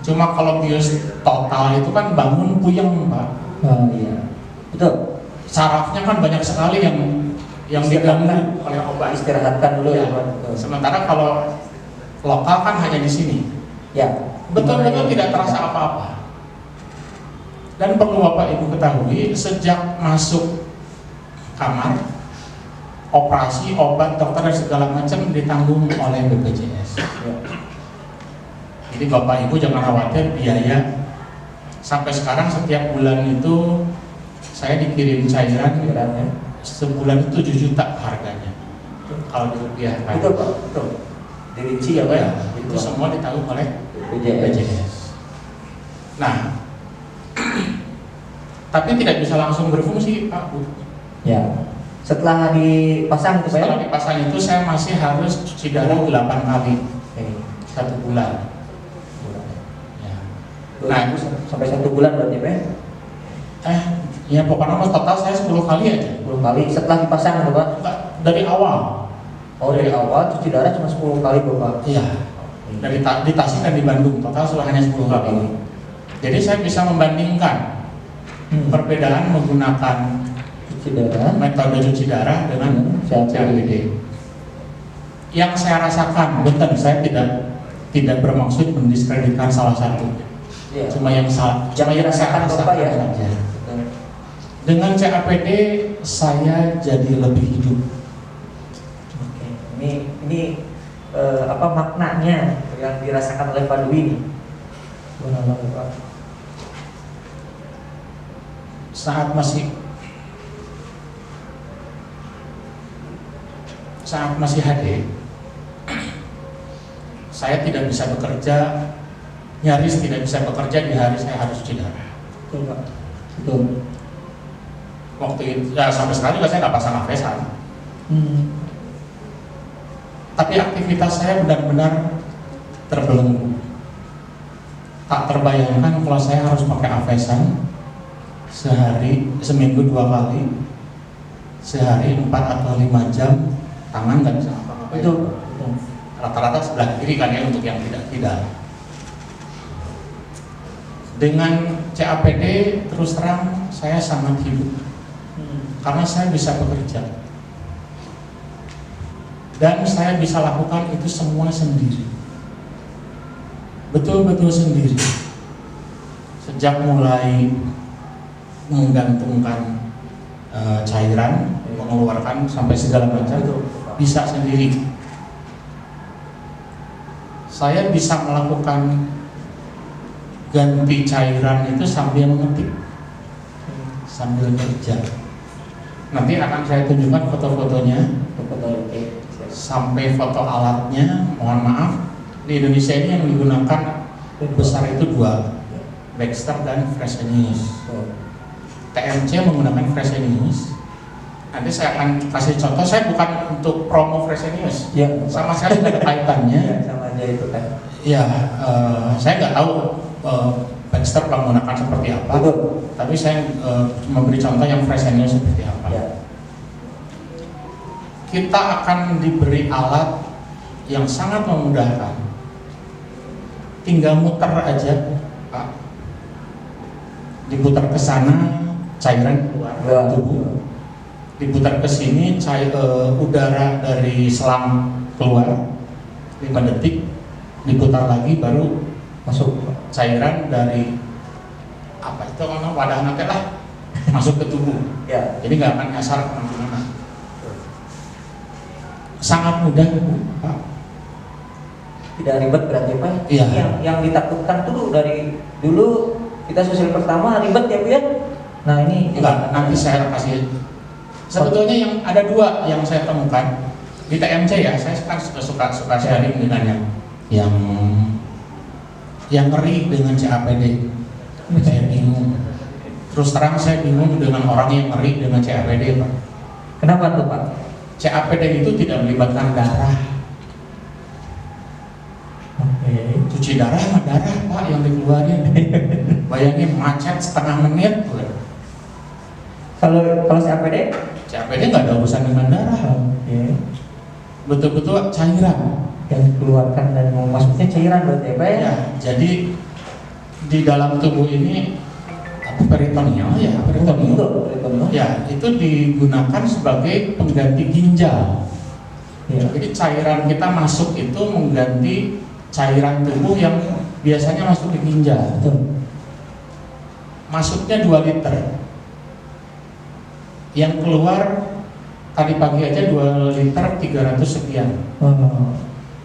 Cuma kalau bius total itu kan bangun puyeng, Pak. Oh iya. Betul. Sarafnya kan banyak sekali yang diganggu oleh obat. Istirahatkan dulu ya, Ya. Pak. Betul. Sementara kalau lokal kan hanya di sini. Ya. Betul-betul tidak terasa apa-apa. Dan perlu Bapak Ibu ketahui, sejak masuk kamar, operasi, obat, dokter dan segala macam ditanggung oleh BPJS. Ya. Jadi Bapak Ibu jangan khawatir biaya. Sampai sekarang setiap bulan itu saya dikirim cairan Pikirannya. sebulan itu 7 juta harganya. Kalau dirupiahkan. Betul, Pak. Betul. Dirinci ya, Pak. Ya, itu semua ditanggung oleh BPJS. Nah, tapi tidak bisa langsung berfungsi, Pak Bu. Ya. Setelah dipasang itu, Pak. Setelah dipasang itu saya masih harus cuci darah 8 kali Oke. 1 bulan. Ya. Nah, sampai 1 bulan berarti, Pak. Ya pokoknya mas total saya 10 kali aja. 10 kali setelah dipasang itu, Pak. Enggak, dari awal. Oh, dari awal cuci darah cuma 10 kali, Bapak. Iya. Dari di Tasik dan di Bandung total sudah hanya 10 kali. Jadi saya bisa membandingkan perbedaan menggunakan Cuci darah. metode cuci darah dengan CAPD. Yang saya rasakan, betul, saya tidak bermaksud mendiskreditkan salah satu. Ya. Cuma yang saya dirasakan Bapak ya. saja. Dengan CAPD saya jadi lebih hidup. Oke. Ini apa maknanya yang dirasakan oleh Pak Dwi ini? Benar, Pak. Saat masih HD, saya tidak bisa bekerja, nyaris tidak bisa bekerja di hari saya harus cuci darah. Betul, Pak. Betul. Waktu itu, ya sampai sekarang juga saya nggak pasang hafesan. Tapi aktivitas saya benar-benar terbelenggu. Tak terbayangkan kalau saya harus pakai hafesan seminggu 2 kali, sehari 4 atau 5 jam, tangan nggak bisa apa-apa. Betul. Rata-rata sebelah kiri kan ya untuk yang tidak. Dengan CAPD terus terang saya sangat hidup karena saya bisa bekerja dan saya bisa lakukan itu semua sendiri, betul-betul sendiri. Sejak mulai menggantungkan cairan, mengeluarkan sampai segala macam, bisa sendiri. Saya bisa melakukan ganti cairan itu sambil mengetik, sambil kerja. Nanti akan saya tunjukkan foto-fotonya, sampai foto alatnya. Mohon maaf, di Indonesia ini yang digunakan besar itu 2, Baxter dan Fresenius. TMC menggunakan Fresenius. Nanti saya akan kasih contoh. Saya bukan untuk promo Fresenius, Ya, sama sekali tidak ada kaitannya. Ya, sama aja itu kan. Ya, saya nggak tahu Baxter menggunakan seperti apa. Betul. Tapi saya memberi contoh yang Fresenius seperti apa. Ya. Kita akan diberi alat yang sangat memudahkan. Tinggal muter aja, Pak. Diputar ke sana, cairan keluar Ya. tubuh. Diputar ke sini, udara dari selang keluar 5 detik. Diputar lagi baru Masuk. cairan dari apa itu mana wadah nanti lah masuk ke tubuh. Ya. Jadi nggak akan nyasar kemana-mana. Sangat mudah, Pak. Tidak ribet berarti, Pak. Iya. Yang ditakutkan tuh dari dulu kita sosial pertama ribet ya, Bu ya. Nah, ini Enggak, nanti saya kasih. Sebetulnya yang ada 2 yang saya temukan. di TMC ya, saya kan suka sharing dengan yang ngeri dengan CAPD. Saya bingung. Terus terang saya bingung dengan orang yang ngeri dengan CAPD, Pak. Kenapa tuh, Pak? CAPD itu tidak melibatkan darah. Oke. Cuci darah sama darah, Pak, yang dikeluarin. Bayangin macet setengah menit. Kalau CAPD? CAPD nggak ada urusan dengan darah. Oke. Betul-betul cairan. Yang dikeluarkan dan masuknya cairan berarti ya, Pak ya? Ya, jadi di dalam tubuh ini apa peritoneum ya, peritoneum. Ya, itu digunakan sebagai pengganti ginjal. Ya. Jadi cairan kita masuk itu mengganti cairan tubuh yang biasanya masuk ke ginjal. Betul. Masuknya 2 liter. Yang keluar tadi pagi aja 2 liter 300 sekian.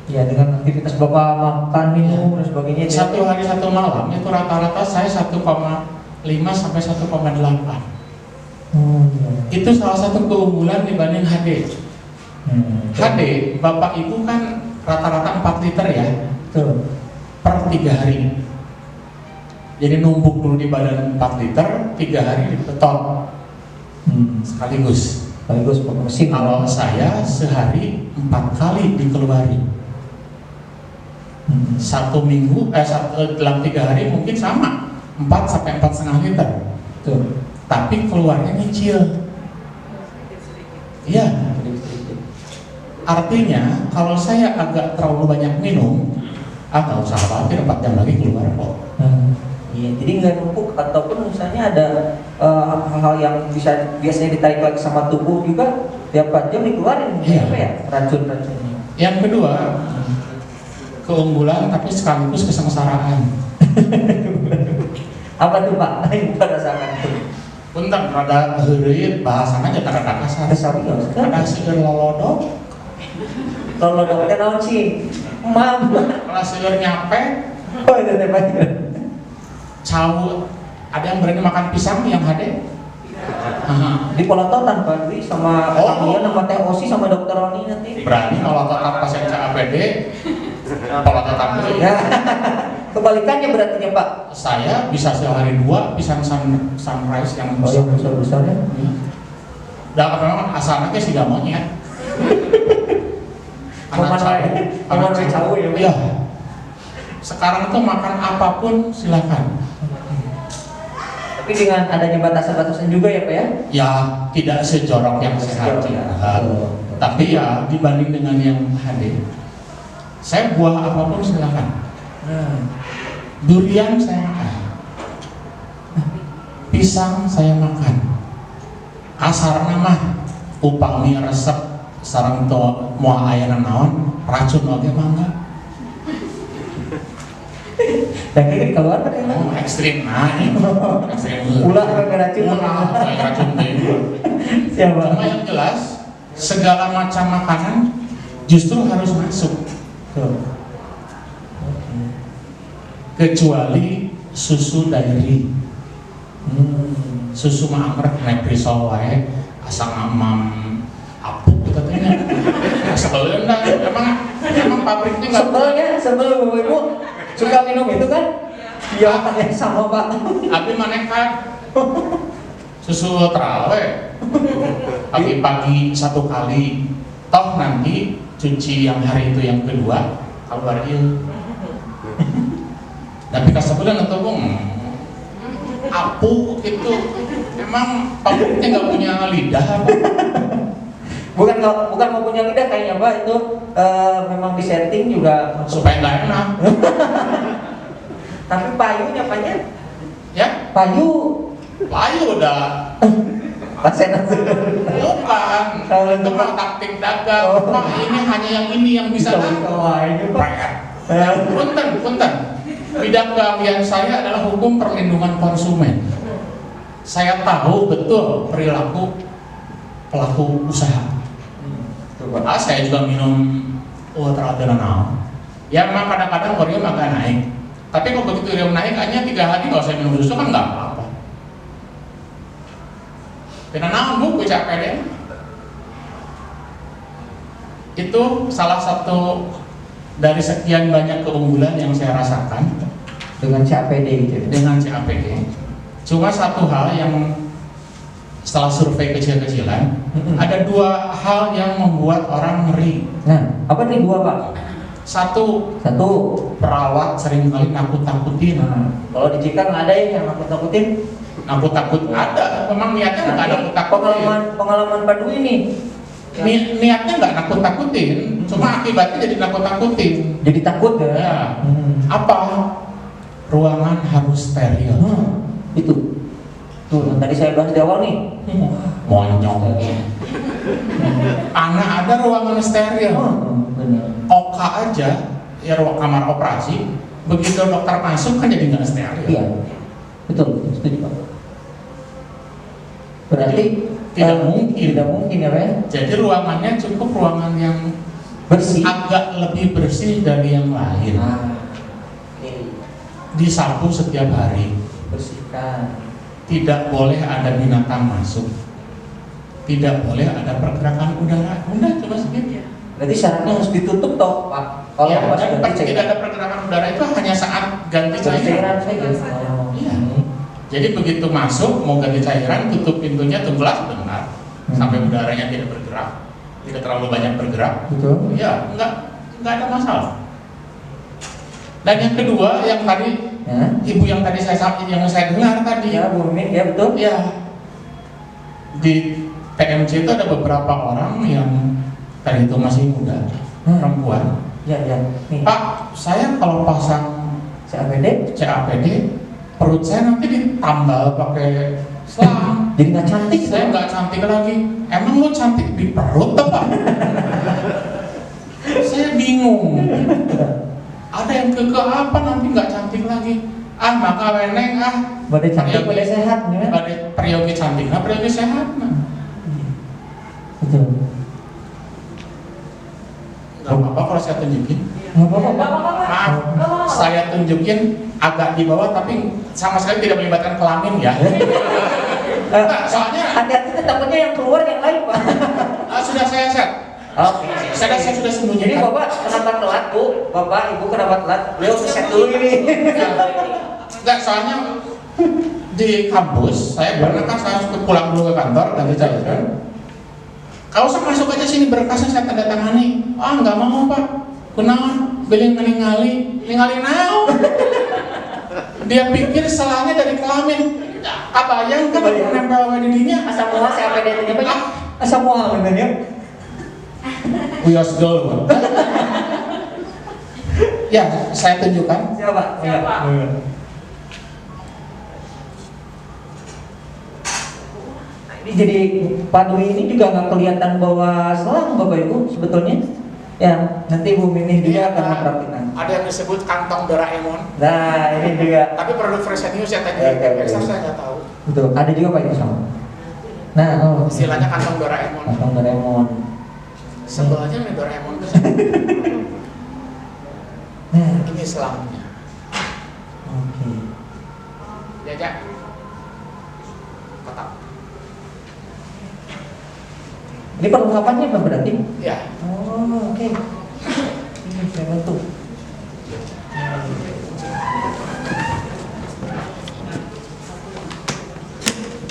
Ya, dengan aktivitas Bapak makan, minum dan sebagainya. Satu hari satu malam itu rata-rata saya 1,5 sampai 1,8. Ya. Itu salah satu keunggulan dibanding HD. HD Bapak Ibu kan rata-rata 4 liter ya. Betul. Per 3 hari. Jadi numpuk dulu di badan 4 liter, 3 hari dipetot sekaligus. Sekaligus mesin. Kalau saya sehari 4 kali dikeluarin. 1 minggu, dalam 3 hari mungkin sama 4 sampai 4,5 liter. Betul. Tapi keluarnya nyicil. Iya. Artinya kalau saya agak terlalu banyak minum, nggak usah khawatir 4 jam lagi keluar kok. Iya, jadi nggak numpuk ataupun misalnya ada hal-hal yang biasanya ditarik lagi sama tubuh juga tiap 4 jam dikeluarin. Iya. Apa ya? Racun-racunnya. Yang kedua, keunggulan tapi sekaligus kesengsaraan. Apa tuh, Pak? Yang Bapak rasakan tuh? Punten rada heureut bahasana nya rada kasar. Kesarios kan? Rada seueur lolodok, Lolodok teh naon sih? Mam. rada seueur nyape, Oh, itu teh Pak. cawu. Ada yang berani makan pisang yang HD? Di Polototan Pak Dwi sama Oh. kalian sama Teh Osi sama Dokter Roni nanti. Berani kalau tetap pasien CAPD, kalau tetap dulu. Ya. Kebalikannya berarti Pak. Saya bisa sehari 2 pisang sunrise yang Oh, yang besar-besar ya. Dan memang asalnya sih gak monyet. Makan cawu ya. Iya. Sekarang tuh makan apapun silakan. Tapi dengan adanya batasan-batasan juga ya Pak ya. Ya tidak sejorok yang sehat juga. Tapi ya dibanding dengan yang HD, saya buah apapun silakan. Durian saya makan, pisang saya makan. Asarna mah upami resep sareng to moal aya naon racun oge mangga. Dan ini keluar kan ya. Oh, ekstrim nah ini. Ekstrim. Ulah pakai racun. Ulah pakai racun deh. Siapa? Cuma yang jelas segala macam makanan justru harus masuk. Kecuali susu dairy. Susu mah anggrek naik risol wae asal ngamam apuk gitu tanya. Sebelum emang pabriknya nggak sebel Bapak Ibu suka minum itu kan? Iya yang sama Pak. Abi mana kan susu trawe pagi-pagi 1 kali, toh nanti cuci yang hari itu yang kedua keluar ieu. Tapi kasabelan atau bung apu itu emang pabriknya nggak punya lidah apa? Bukan mau punya lidah kayaknya Pak itu memang disetting juga Supaya nggak enak. Tapi payunya Pak ya? Ya, Payu payu udah pasien bukan. Itu mah taktik dagang. Pak ini hanya yang ini yang bisa dagang. Punten. Bidang keahlian saya adalah hukum perlindungan konsumen. Saya tahu betul perilaku pelaku usaha. Saya juga minum ultra adrenal. Ya memang kadang-kadang urium agak naik. Tapi kalau begitu urium naik, hanya 3 hari kalau saya minum susu kan nggak apa-apa. Karena naon bu, CAPD. Itu salah satu dari sekian banyak keunggulan yang saya rasakan Dengan CAPD gitu. dengan CAPD. Cuma satu hal yang setelah survei kecil-kecilan, ada dua hal yang membuat orang ngeri. Nah, apa nih dua Pak? Satu, Satu, perawat seringkali nakut-nakutin. kalau di Cika nggak ada ya yang nakut-nakutin. Nakut-nakut ada, memang niatnya nggak Nanti nakut-nakutin. pengalaman Pandu ini Niatnya nggak nakut-nakutin, cuma akibatnya jadi nakut-nakutin. jadi takut ya. Ya, apa? Ruangan harus steril. Itu tuh yang tadi saya bahas di awal nih. Monyong. Anak ada ruangan steril. Benar. Oka aja, ya ruang kamar operasi, begitu dokter masuk kan jadi nggak steril. Iya, betul, setuju Pak. Berarti Tidak mungkin. Tidak mungkin ya Pak ya? Jadi ruangannya cukup ruangan yang Bersih. agak lebih bersih dari yang lain. Oke. Disapu setiap hari. Bersihkan. Tidak boleh ada binatang masuk. Tidak boleh ada pergerakan udara. Udah cuma segitu. Berarti syaratnya harus ditutup toh Pak. Kalau Ya, pas dan ganti tidak ada pergerakan udara itu hanya saat ganti cairan. cairan saja. Iya. Jadi begitu masuk mau ganti cairan, tutup pintunya, tunggulah sebentar sampai udaranya tidak bergerak, tidak terlalu banyak bergerak. Betul. Ya, nggak ada masalah. Dan yang kedua, yang tadi Ya. ibu yang tadi yang saya dengar tadi, Ya Bu Mimin, ya betul. ya di PMC itu ada beberapa orang yang tadi itu masih muda, perempuan. Ya, ya. Nih, Pak, saya kalau pasang CAPD CAPD, perut saya nanti ditambal pakai selang. jadi nggak cantik. Saya nggak cantik lagi. Emang lo cantik di perut apa? Saya bingung. Ada yang ke apa nanti nggak cantik lagi? Ah maka weneng Badai cantik, badai sehat, ya. Badai periogi cantik, nah periogi sehat nah. Betul. Nggak apa-apa kalau saya tunjukin. Nggak apa-apa. Maaf, saya tunjukin agak di bawah tapi sama sekali tidak melibatkan kelamin ya. Nah, soalnya Hati-hati takutnya yang keluar yang lain Pak. sudah saya set. Oke. Saya sudah Jadi sembunyikan. Bapak kenapa telat Bu? Bapak Ibu kenapa telat? Beliau set dulu ini. Enggak, soalnya di kampus saya pernah kan saya harus pulang dulu ke kantor ganti cairan. Kau usah masuk aja sini berkasnya saya tanda tangani. Ah nggak mau Pak. Kunaon? Beli ningali naon? Dia pikir selangnya dari kelamin. Kabayang kan nempel di dirinya. Asal mual CAPD itu apa ya? Asal mual benernya. Uyos dulu. Ya, saya tunjukkan. Siapa? Ini jadi Pak Dwi ini juga nggak kelihatan bawa selang Bapak Ibu sebetulnya. Ya, nanti Bu Mimi juga akan mempraktikkan. Ada yang disebut kantong Doraemon. Nah, ini juga. Tapi produk Fresenius ya tadi. Oke. Ekstra saya nggak tahu. Betul. Ada juga Pak itu sama. Nah, Istilahnya kantong Doraemon. kantong Doraemon. Sebelahnya nih Doraemon tuh. Nah, Ini selangnya. oke. Ya. Kotak. Ini perlengkapannya apa berarti? Ya. Oh, oke. Ini saya bantu.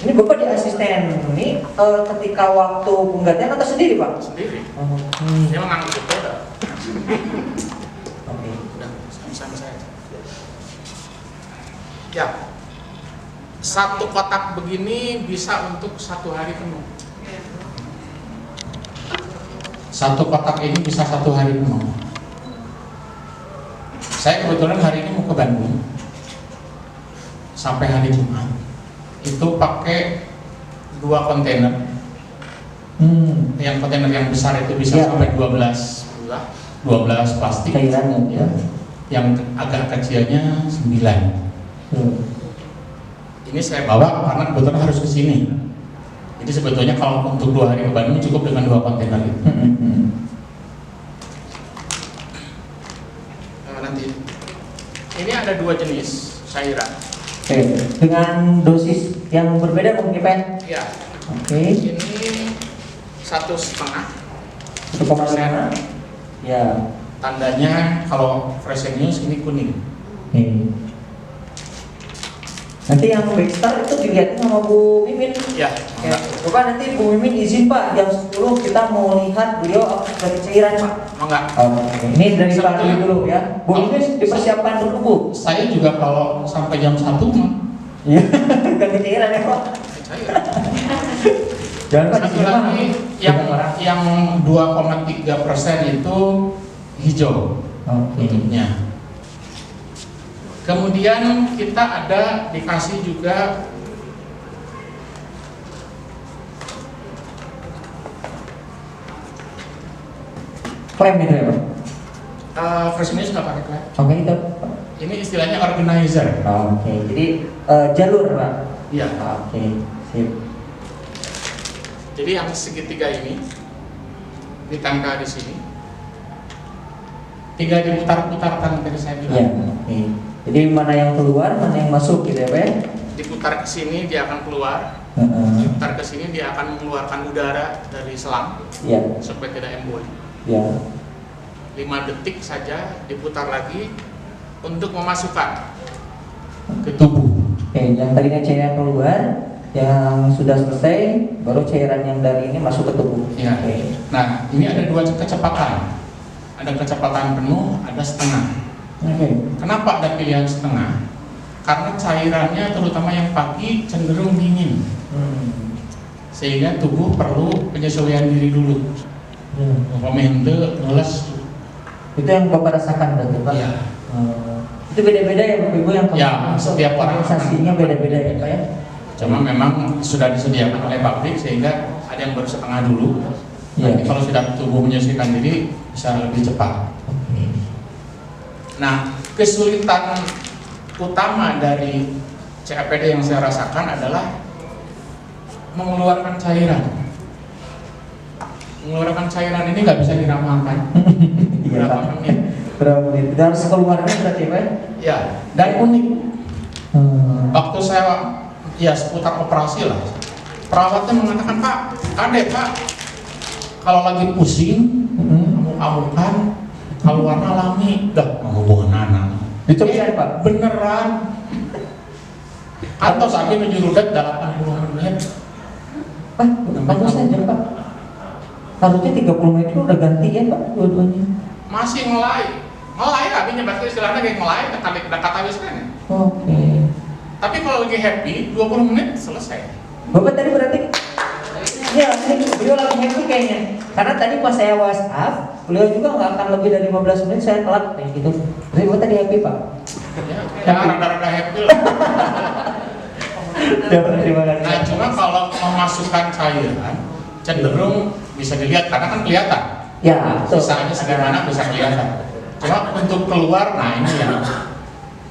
Ini Bapak di asisten ini ketika waktu penggantian atau sendiri Pak? Sendiri. Oke. Dia menganggap itu udah. Oke. Udah sama saya. Ya. Satu kotak begini bisa untuk 1 hari penuh. Satu kotak ini bisa 1 hari penuh. Saya kebetulan hari ini mau ke Bandung sampai hari Jumat. Itu pakai 2 kontainer. Yang kontainer yang besar itu bisa Ya. sampai 12 plastik. Cairannya ya. Yang agak kecilnya 9. Hmm. Ini saya bawa karena kebetulan harus ke sini. Jadi sebetulnya kalau untuk 2 hari ke Bandung cukup dengan 2 kontainer itu. Nah, nanti ini ada 2 jenis cairan. Oke. Dengan dosis yang berbeda mungkin Pak? Ya, Oke. ini 1,5 1,5. Ya. Tandanya kalau fresh news ini kuning. Nanti yang backstar itu dilihatin sama Bu Mimin. Ya. Ya, Bapak nanti Bu Mimin izin Pak, jam 10 kita mau lihat beliau dari cairan Pak. Enggak. Oke. Ini dari Pak Dwi dulu ya. Bu Mimin dipersiapkan dulu Bu. Saya juga kalau sampai jam 1 mah Iya. Ganti cairan ya Pak. Jangan Pak satu lagi yang 2,3% itu hijau tutupnya. Kemudian kita ada dikasih juga klaim itu ya Pak. fresh news nggak pakai klaim. Oke itu. Ini istilahnya organizer. Oke. Jadi jalur Pak. Iya. Oke. Sip. Jadi yang segitiga ini ditangka di sini, tinggal diputar-putar tadi saya bilang. Iya. Oke. Jadi mana yang keluar, mana yang masuk gitu ya Pak ya? Diputar ke sini dia akan keluar, diputar ke sini dia akan mengeluarkan udara dari selang Iya. supaya tidak emboli. Iya. 5 detik saja diputar lagi untuk memasukkan ke tubuh. Oke, yang tadinya cairan keluar, yang sudah selesai, baru cairan yang dari ini masuk ke tubuh. Ya. Oke. Nah, ini ada 2 kecepatan. Ada kecepatan penuh, ada setengah. Oke. Kenapa ada pilihan setengah? Karena cairannya terutama yang pagi cenderung dingin, sehingga tubuh perlu penyesuaian diri dulu. Pemende ngeles. Itu yang Bapak rasakan berarti Pak? Iya. Itu beda-beda ya Bapak Ibu yang Ya, setiap orang sensasinya beda-beda ya Pak ya? Cuma memang sudah disediakan oleh pabrik sehingga ada yang baru setengah dulu. Iya. Nanti kalau sudah tubuh menyesuaikan diri bisa lebih cepat. Nah, kesulitan utama dari CAPD yang saya rasakan adalah mengeluarkan cairan. Mengeluarkan cairan ini nggak bisa diramalkan. Berapa menit? Berapa menit? Dan harus keluarnya berarti Pak? Ya, dan unik. Waktu saya ya seputar operasi lah, perawatnya mengatakan, Pak, kalau lagi pusing, amuk-amukan, kalau warna alami, dah menghubungkan anak. Dicobain Pak? Beneran. Atau sampai menjurudat 80 menit. Pak, bagus saja Pak. Harusnya 30 menit itu udah ganti ya Pak, dua-duanya. Masih ngelai artinya bahasa istilahnya kayak ngelai, kata habiskan. Oke. Tapi kalau lagi happy, 20 menit selesai. Bapak tadi berarti ya, ini beliau lagi happy kayaknya. Karena tadi pas saya WhatsApp, beliau juga nggak akan lebih dari 15 menit saya telat kayak gitu. Tapi Bapak tadi happy Pak? Ya rada-rada happy lah. Terima kasih. Nah, cuma kalau memasukkan cairan cenderung bisa dilihat karena kan kelihatan. Ya, Sisanya segimana bisa kelihatan. Cuma untuk keluar, nah ini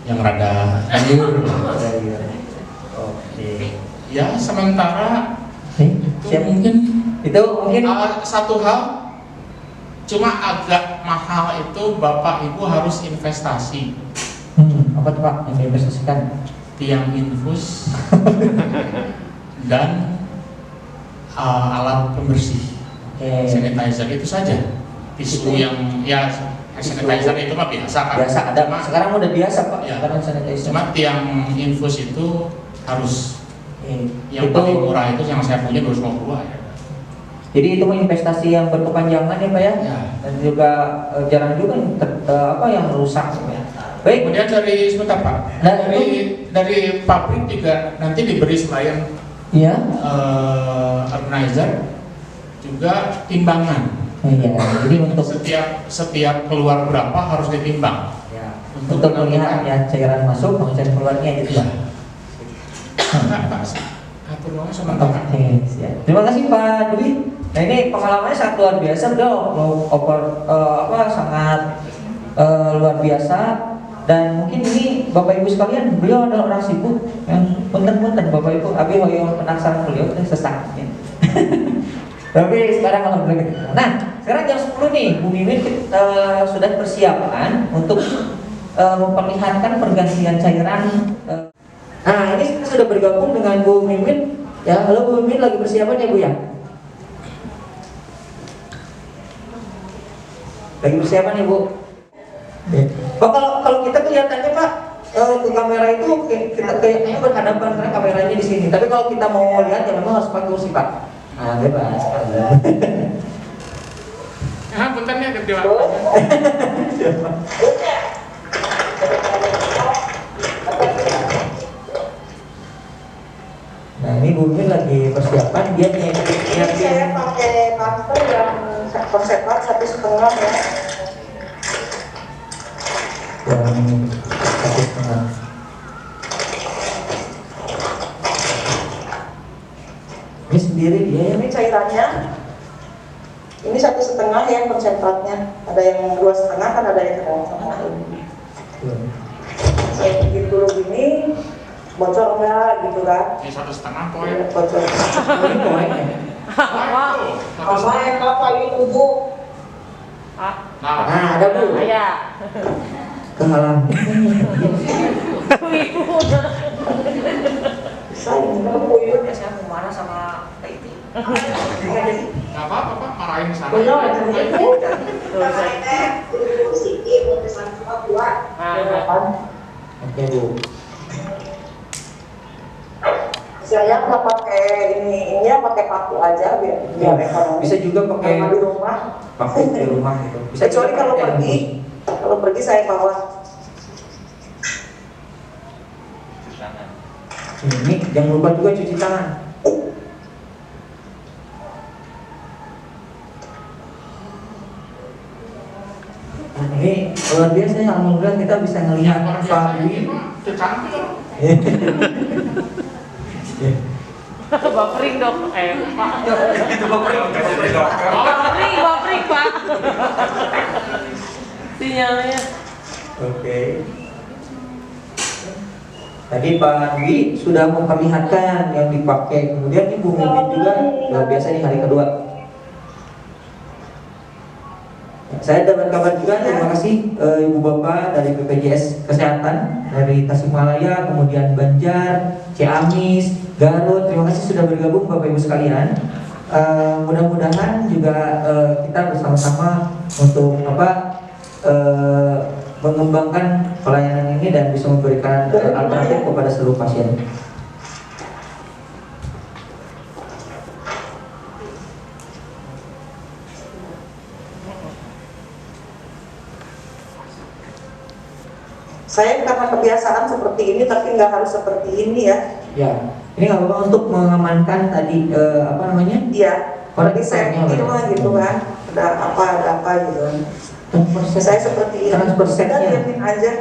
yang rada liur. Oke. Ya sementara Siap. itu mungkin Itu satu hal, cuma agak mahal itu Bapak Ibu harus investasi. apa tuh Pak yang diinvestasikan? Tiang infus dan alat pembersih. Sanitizer itu saja. Tisu yang ya sanitizer itu mah biasa kan. Biasa ada. Cuma, Sekarang udah biasa Pak. Ya. Sekarang sanitizer. cuma tiang infus itu harus yang itu, paling murah itu yang saya punya 250 ya. jadi itu investasi yang berkepanjangan ya Pak ya. Ya. Dan juga jarang juga yang rusak ya. Baik. Kemudian sebentar Pak. Nah, Dari pabrik juga nanti diberi selain Iya. organizer juga timbangan. Iya. Jadi untuk Setiap keluar berapa harus ditimbang. ya, untuk melihat ya cairan masuk, cairan keluarnya gitu ya. Pak, atur dong sementara. Oke, siap. Terima kasih Pak Dwi. Nah ini pengalamannya sangat luar biasa, sangat luar biasa. Dan mungkin ini Bapak Ibu sekalian, beliau adalah orang sibuk yang punten-punten Bapak Ibu. Abi hoyong penasaran beliau sesaknya. Tapi sekarang alhamdulillah. Nah, sekarang jam 10 nih, Bu Mimin sudah persiapan untuk memperlihatkan pergantian cairan. Nah, ini kita sudah bergabung dengan Bu Mimin. Ya, halo Bu Mimin, lagi persiapan ya Bu ya? Lagi persiapan ya Bu. Pak, kalau kita kelihatannya Pak ke kamera itu kita kayaknya berhadapan karena kameranya di sini. Tapi kalau kita mau lihat ya memang harus pakai kursi Pak. Nah, bebas. Ah, bentar nih ada di Nah, ini Bu Mimin lagi persiapan dia Ini saya pakai masker yang konsepnya 1,5 ya. yang 1,5. Ini sendiri dia ya. Ini cairannya. Ini 1,5 ya konsentratnya. Ada yang 2,5 kan ada yang sama ini. Saya bikin dulu gini, bocor enggak gitu kan? Ini 1,5 poin. Bocor. Ini poin ya. Sama yang apa itu Bu? Nah, ada Bu. Ya. Kehalang. Saya ini buyut ya. Saya mau marah sama IT. Nggak apa-apa Pak, marahin sana. Beliau ada Oke Bu. saya nggak pakai ini ya pakai paku aja biar ekonomi. Bisa juga pakai Sama di rumah. pakai di rumah gitu. Bisa Kecuali juga kalau pakai pergi saya bawa. Ini jangan lupa juga cuci tangan. Nah, ini luar biasa ya, alhamdulillah kita bisa ngelihat Pak Dwi. Cantik. Bapering dok, Pak. Itu bapak. Bapering Pak. Sinyalnya. Oke. Tadi Pak Dwi sudah memperlihatkan yang dipakai, kemudian Ibu Mimin juga luar biasa di hari kedua. Saya dapat kabar juga, terima kasih Ibu Bapak dari BPJS Kesehatan dari Tasikmalaya, kemudian Banjar, Ciamis, Garut. Terima kasih sudah bergabung Bapak Ibu sekalian. Mudah-mudahan juga kita bersama-sama untuk mengembangkan pelayanan ini dan bisa memberikan alternatif kepada seluruh pasien. Saya karena kebiasaan seperti ini, tapi nggak harus seperti ini ya. Ya, ini nggak apa-apa untuk mengamankan tadi Iya. Jadi saya bikin lah gitu kan, ada apa gitu. Saya seperti ini. Transpersetnya. Udah diamin aja.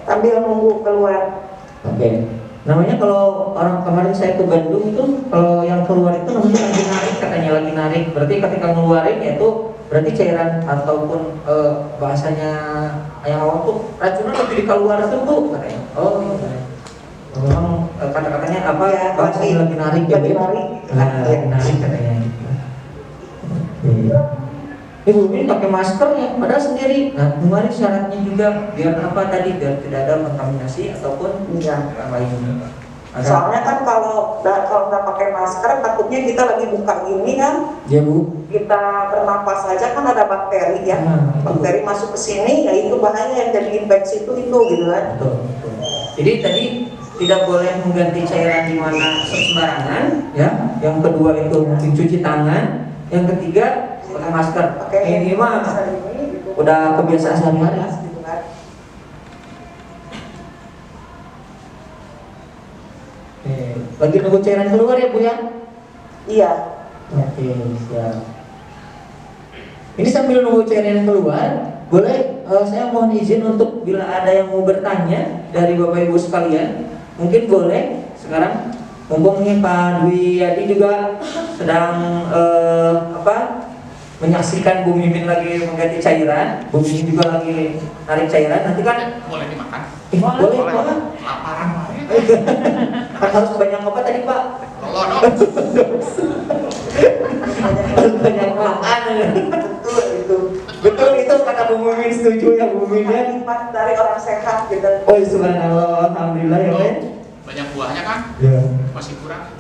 Sambil nunggu keluar. Oke. Namanya kalau orang kemarin saya ke Bandung itu kalau yang keluar itu namanya lagi narik, katanya lagi narik. Berarti ketika ngeluarin itu berarti cairan ataupun bahasanya yang awam tuh racunnya lebih di keluar tuh katanya. Oh gitu. Memang kata-katanya apa ya, bahasanya lagi narik ya. Lagi narik. Lagi narik katanya. Ibu ini pakai masker ya, padahal sendiri. Nah, kemarin syaratnya juga biar apa tadi, biar tidak ada kontaminasi ataupun yang lain. Soalnya kan kalau nggak pakai masker, takutnya kita lagi buka gini kan, Ya Bu. kita bernapas saja kan ada bakteri ya. Bakteri masuk ke sini, ya itu bahaya yang jadi infeksi itu gitu kan. Betul. Jadi tadi tidak boleh mengganti cairan di mana sembarangan, ya. Yang kedua itu mungkin cuci tangan. Yang ketiga pakai masker. Ini mah udah kebiasaan sehari-hari. Lagi nunggu cairan keluar ya Bu ya? Iya. Oke, siap. Ini sambil nunggu cairan keluar, boleh saya mohon izin untuk bila ada yang mau bertanya dari Bapak Ibu sekalian, mungkin boleh sekarang. Mumpung nih Pak Dwi Yadi juga sedang menyaksikan Bu Mimin lagi mengganti cairan, Bu Mimin juga lagi narik cairan. Nanti kan Boleh dimakan? boleh Pak. Laparan Pak. Kan harus banyak apa tadi Pak? Telur dong. Harus banyak makan. Betul itu kata Bu Mimin, setuju ya Bu Mimin ya. Nikmat dari orang sehat gitu. Oh subhanallah, alhamdulillah ya Ben. Banyak buahnya kan? Ya. Masih kurang.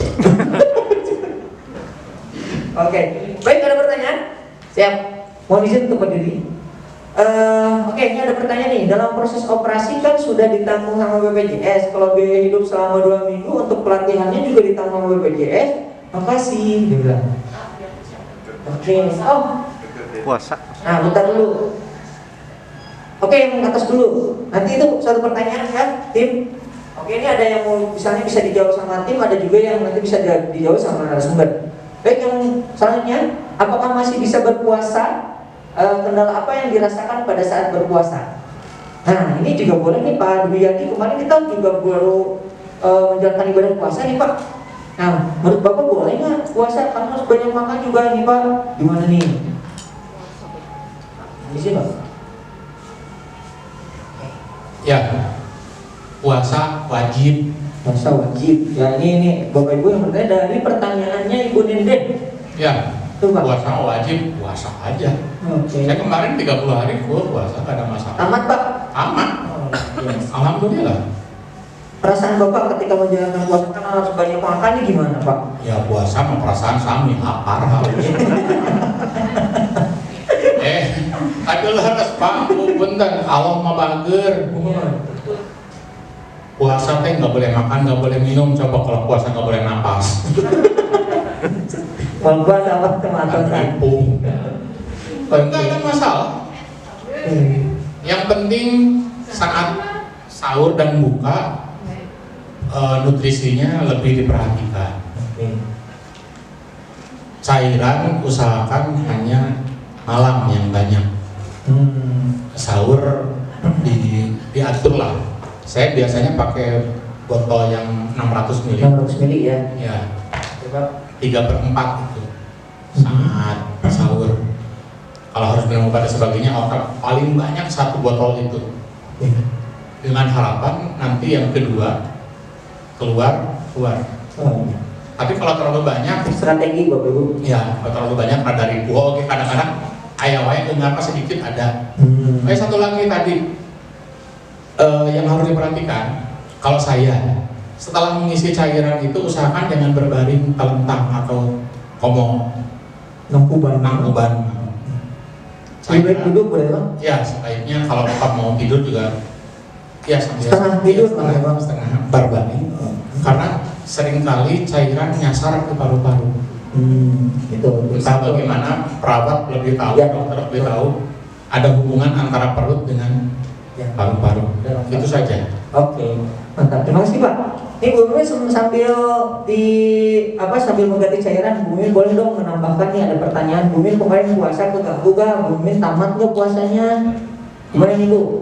Oke, baik ada pertanyaan? Siap. Mohon izin untuk berdiri. Oke, ini ada pertanyaan nih. Dalam proses operasi kan sudah ditanggung sama BPJS. Kalau biaya hidup selama 2 minggu untuk pelatihannya juga ditanggung sama BPJS. Makasih, dia bilang. Oke, Puasa. nah bentar dulu. Oke, yang atas dulu. Nanti itu satu pertanyaan ya, tim. Oke, ini ada yang mau misalnya bisa dijawab sama tim, ada juga yang nanti bisa dijawab sama narasumber. Baik, yang selanjutnya, apakah masih bisa berpuasa? Kendala apa yang dirasakan pada saat berpuasa? Nah, ini juga boleh nih Pak Dwiyadi. Kemarin kita juga baru menjalankan ibadah puasa nih Pak. Nah, menurut Bapak boleh nggak puasa? Karena harus banyak makan juga nih Pak. Gimana nih? Di sini Pak. Ya, puasa wajib. Puasa wajib. Ya ini Bapak Ibu yang bertanya dari pertanyaannya Ibu Ninden. Ya, Tuh Pak. puasa wajib, puasa aja. Oke. Saya kemarin 30 hari full puasa, gak ada masalah. Tamat Pak. Aman. Yes. Alhamdulillah. Perasaan Bapak ketika menjalankan puasa kan harus banyak makan nih gimana Pak? Ya puasa sama perasaan sami lapar harus. Aduh harus Pak, punten Allah mah bager. Puasa teh nggak boleh makan, nggak boleh minum. Coba kalau puasa nggak boleh napas. Membuat apa kematosan? Enggak ada masalah. Yang penting saat sahur dan buka nutrisinya lebih diperhatikan. Cairan usahakan hanya malam yang banyak. Sahur diatur lah. Saya biasanya pakai botol yang 600 ml. 600 ml ya. Ya. 3/4 itu saat sahur. Kalau harus minum obat dan sebagainya, paling banyak 1 botol itu. Dengan harapan nanti yang kedua keluar. Tapi kalau terlalu banyak, Strategi Bapak Ibu. ya kalau terlalu banyak rada ribu. Oke, kadang-kadang ayam kenapa sedikit ada. Satu lagi tadi yang harus diperhatikan, kalau saya setelah mengisi cairan itu usahakan jangan berbaring telentang atau komong, Nangkuban. Lebih baik duduk boleh Pak? Ya sebaiknya kalau Bapak mau tidur juga ya sambil Setengah tidur, setengah berbaring, karena seringkali cairan nyasar ke paru-paru. Itu. Entah bagaimana perawat lebih tahu, Ya. dokter lebih tahu ada hubungan antara perut dengan paru-paru. Itu saja. Oke, mantap. Terima kasih Pak. Ini Bu Mimin sambil mengganti cairan, Bu Mimin boleh dong menambahkan nih ada pertanyaan. Bu Mimin kemarin puasa keganggu gak? Bu Mimin tamat nggak puasanya? Gimana nih Bu?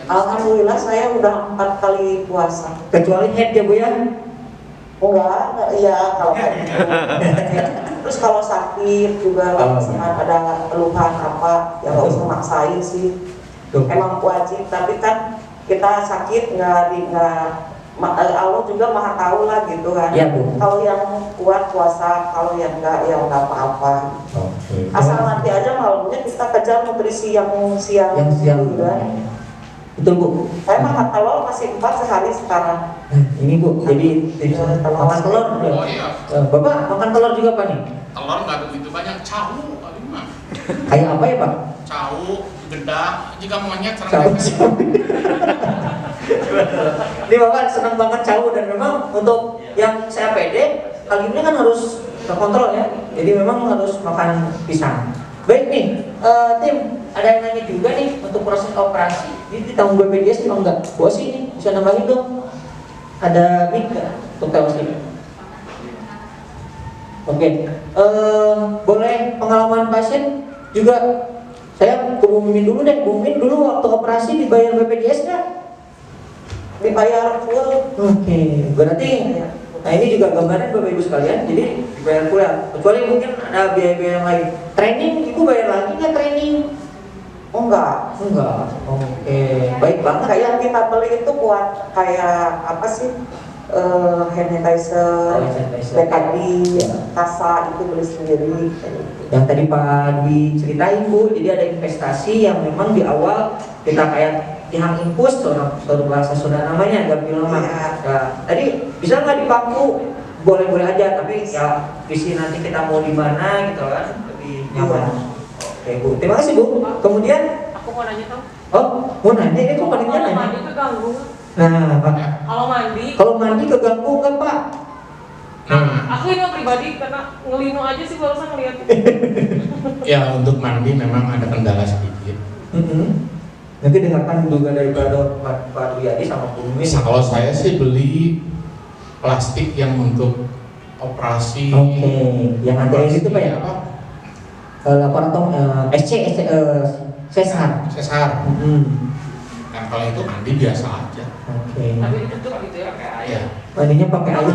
Alhamdulillah saya udah 4 kali puasa. Kecuali head ya Bu ya? Enggak, iya kalau kayak gitu. Terus kalau sakit juga misalkan ada keluhan apa, ya nggak usah maksain sih. Emang wajib, tapi kan kita sakit Allah juga maha tahu lah gitu kan. Ya, Bu. Kalau yang kuat puasa, kalau yang enggak ya nggak apa-apa. Asal nanti aja malamnya kita kejar nutrisi yang siang gitu kan. Betul Bu. Saya makan telur masih 4 sehari sekarang. Ini Bu, jadi makan telur. Oh iya, Bapak makan telur juga Pak nih? telur nggak begitu banyak, cawu paling mah. Kayak apa ya Pak? Cawu, gedak, jika monyet Cawu. Ini Bapak senang banget cawu, dan memang untuk yang saya pede kali ini kan harus terkontrol ya. Jadi memang harus makan pisang. Baik nih, tim, ada yang nanya juga nih untuk proses operasi. Ini ditanggung BPJS atau enggak? Bos ini bisa nambahin dong. Ada mic nggak untuk Telkom? Oke, boleh pengalaman pasien juga. Saya ke Bu Mimin dulu deh. Bu Mimin dulu waktu operasi dibayar BPJS nggak? Dibayar full. Oke, berarti nah ini juga gambaran Bapak Ibu sekalian. Jadi dibayar full ya. Kecuali mungkin ada biaya-biaya yang lain. Training, Ibu bayar lagi nggak training? Oh enggak. Enggak. Oke, baik banget. Kayak yang kita beli itu buat kayak apa sih? Hand sanitizer, BKD, kasa itu beli sendiri. Yang tadi Pak Dwi ceritain Bu, jadi ada investasi yang memang di awal kita kayak dihang impus, suatu bahasa Sunda namanya, nggak bilang Iya. ya, tadi bisa nggak dipaku? Boleh-boleh aja, tapi ya visi nanti kita mau di mana gitu kan, lebih nyaman. Oke. Oke Bu, terima kasih Bu. Kemudian, Aku mau nanya tau. oh mau nanya ini kok panitia Kalau nanya? mandi keganggu. Nah Pak, Kalau mandi keganggu kan Pak? aku ini pribadi karena ngelinu aja sih barusan ngeliat. Ya untuk mandi memang ada kendala sedikit. Nanti dengarkan juga dari Pak Duyadi sama Bu Mimin. Kalau saya sih beli plastik yang untuk operasi. Oke, yang ada di situ Pak ya? Apa? Laboratorium sesar. Sesar. Nah kalau itu mandi biasa aja. Oke. Tapi ditutup gitu ya kayak air. Iya. Mandinya pakai air.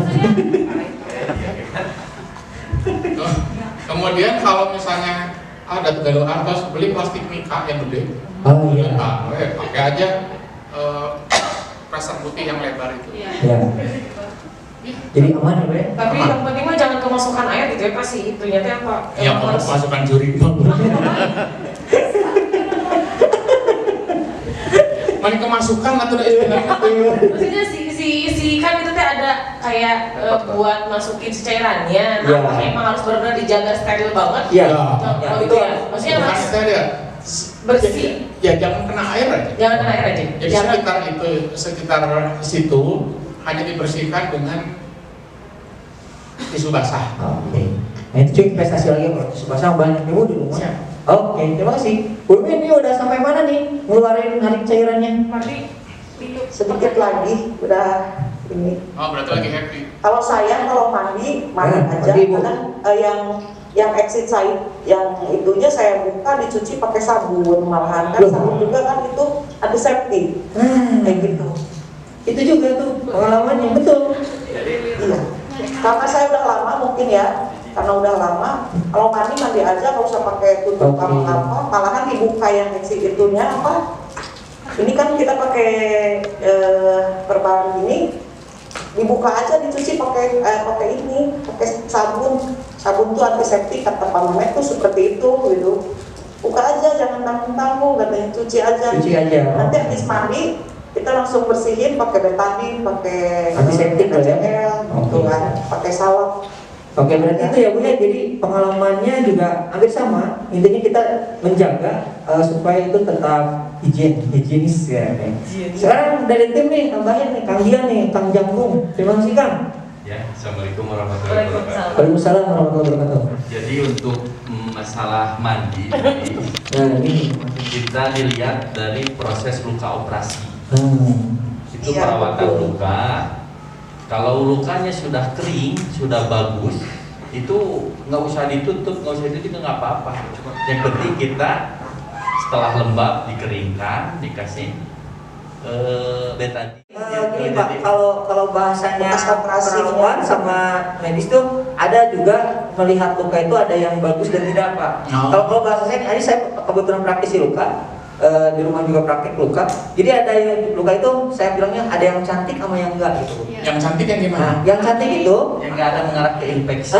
Kemudian kalau misalnya ada tegalu atas beli plastik mika yang gede. Oh iya. Nah, pakai aja pressure putih yang lebar itu. Iya. Ya. Jadi aman ya Pak? Tapi yang penting mah jangan kemasukan air gitu ya kasih itunya teh apa? Ya kalau masukkan juri mana kemasukan atau istilahnya tuh? Maksudnya si kan itu teh ada kayak buat masukin si cairannya. Nah, Ya. apakah emang harus benar-benar dijaga steril banget? Iya. Oh, gitu ya. Maksudnya Bukan harus saya dia bersih. Ya jangan kena air aja. Jangan kena air aja. Jadi Jangan. sekitar situ hanya dibersihkan dengan tisu basah. Oke. Nah itu cuy investasi lagi kalau tisu basah banyak ibu di rumah. Siap. Oke, terima kasih. Bu Mimin, ini udah sampai mana nih ngeluarin narik cairannya? Mandi Sedikit lagi udah ini. Oh berarti lagi happy. Kalau saya kalau mandi aja mandi, Bu. kadang yang exit saya yang itunya saya buka dicuci pakai sabun malahan kan Loh. sabun juga kan itu antiseptik kayak gitu. Itu juga tuh pengalamannya betul. Iya. Karena saya udah lama mungkin ya, karena udah lama kalau mandi aja kalau usah pakai tutup Oke. apa malahan dibuka yang exit itunya apa. Ini kan kita pakai perban ini dibuka aja dicuci pakai sabun tuh antiseptik kata Pak Mamet tuh seperti itu gitu. Buka aja jangan tanggung-tanggung katanya cuci aja. Cuci aja. Nanti habis mandi kita langsung bersihin pakai betadine, pakai Antiseptik lah ya? HCl, gitu kan, pakai salep. Oke, berarti itu ya Bu ya. Jadi pengalamannya juga hampir sama. Intinya kita menjaga supaya itu tetap higienis ya. Sekarang dari tim nih tambahin nih Kang Dian nih, Kang Jambung. Terima kasih Kang. Ya, Assalamualaikum warahmatullahi wabarakatuh. Waalaikumsalam warahmatullahi wabarakatuh. Jadi untuk masalah mandi Nah ini. kita dilihat dari proses luka operasi. Itu Iya, perawatan betul. luka. Kalau lukanya sudah kering, sudah bagus, itu nggak usah ditutup, nggak usah itu juga nggak apa-apa. Cuma yang penting kita setelah lembab dikeringkan, dikasih betadine. Gini Pak, kalau bahasanya Bekas operasi. perawat sama medis tuh ada juga melihat luka itu ada yang bagus dan tidak Pak. Oh. Kalau bahasa saya, ini saya kebetulan praktisi luka. Di rumah juga praktek luka. Jadi ada yang luka itu saya bilangnya ada yang cantik sama yang enggak gitu. Yang cantik yang Nah, gimana? yang cantik itu Yang nggak ada mengarah ke infeksi.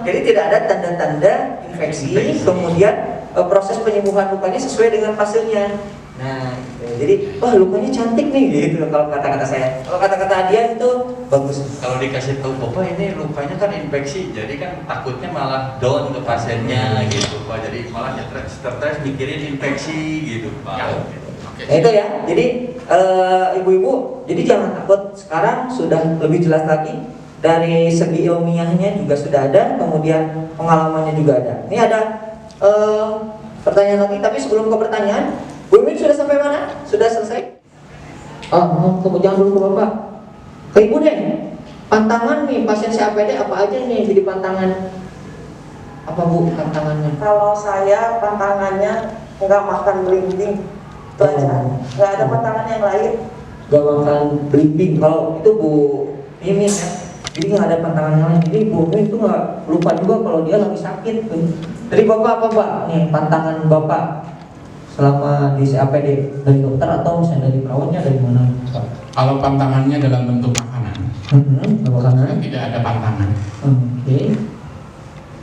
jadi tidak ada tanda-tanda infeksi, kemudian proses penyembuhan lukanya sesuai dengan hasilnya. Nah, gitu. Jadi wah lukanya cantik nih gitu kalau kata-kata saya. Kalau kata-kata dia itu bagus. Kalau dikasih tahu Bapak ini lukanya kan infeksi, jadi kan takutnya malah down ke pasiennya gitu Pak. Jadi malah stres mikirin infeksi gitu Pak. Ya. Oke. Nah, itu ya. Jadi ibu-ibu, jadi jangan takut. Sekarang sudah lebih jelas lagi dari segi ilmiahnya juga sudah ada, kemudian pengalamannya juga ada. Ini ada pertanyaan lagi, tapi sebelum ke pertanyaan, Bu Mimin sudah sampai mana? Sudah selesai? Oh, jangan dulu ke Bapak. Ke Ibu deh. Pantangan nih pasien COPD apa aja nih yang jadi pantangan? Apa Bu pantangannya? Kalau saya pantangannya nggak makan belimbing, itu aja. Nggak ada pantangan yang lain. Gak makan belimbing. Kalau itu Bu Mimin ya. Jadi nggak ada pantangan yang lain. Jadi Bu Mimin itu nggak lupa juga kalau dia lagi sakit. Dari Bapak apa Pak? Nih pantangan Bapak selama di COPD dari dokter atau misalnya dari perawatnya dari mana? Kalau pantangannya dalam bentuk makanan, Makanan. tidak ada pantangan. Oke.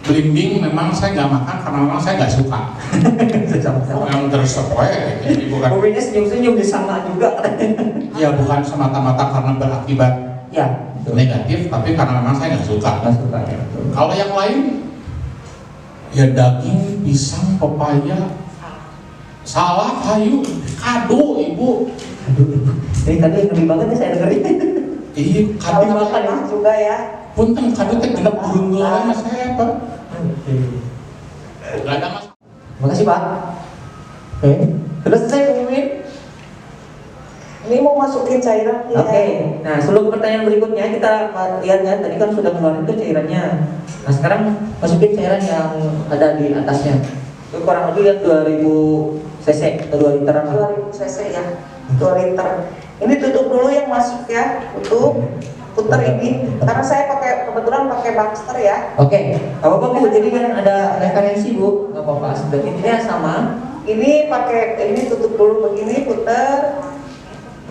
Belimbing memang saya nggak makan karena memang saya nggak suka. Sama-sama. Memang terus gitu. Jadi bukan, Bu Miminnya senyum-senyum di sana juga. ya bukan semata-mata karena berakibat Ya. Betul. negatif, tapi karena memang saya nggak suka. Nggak suka ya. Betul. Kalau yang lain, Ya daging, pisang, pepaya. Salah, hayu, kado ibu. Aduh, ini kado yang ngeri banget ya saya dengerin. Iya, kado Kalau makan juga ya. punten kado teh genep burung geulana saya Pak. Gak ada masalah. Makasih Pak. Oke, sudah selesai Bu Mimin? Ini mau masukin cairan ya. Oke, nah sebelum pertanyaan berikutnya kita lihat ya, tadi kan sudah ngeluarin itu cairannya. Nah sekarang masukin cairan yang ada di atasnya. Itu kurang lebih yang 2000 cc atau 2 literan. 2000 cc ya, 2 liter. Ini tutup dulu yang masuk ya, tutup, putar ini. Karena saya kebetulan pakai Baxter ya. Oke, apa-apa Bu, jadi kan ada referensi Bu, nggak apa-apa, sebelah intinya sama. Ini pakai, ini tutup dulu begini, putar.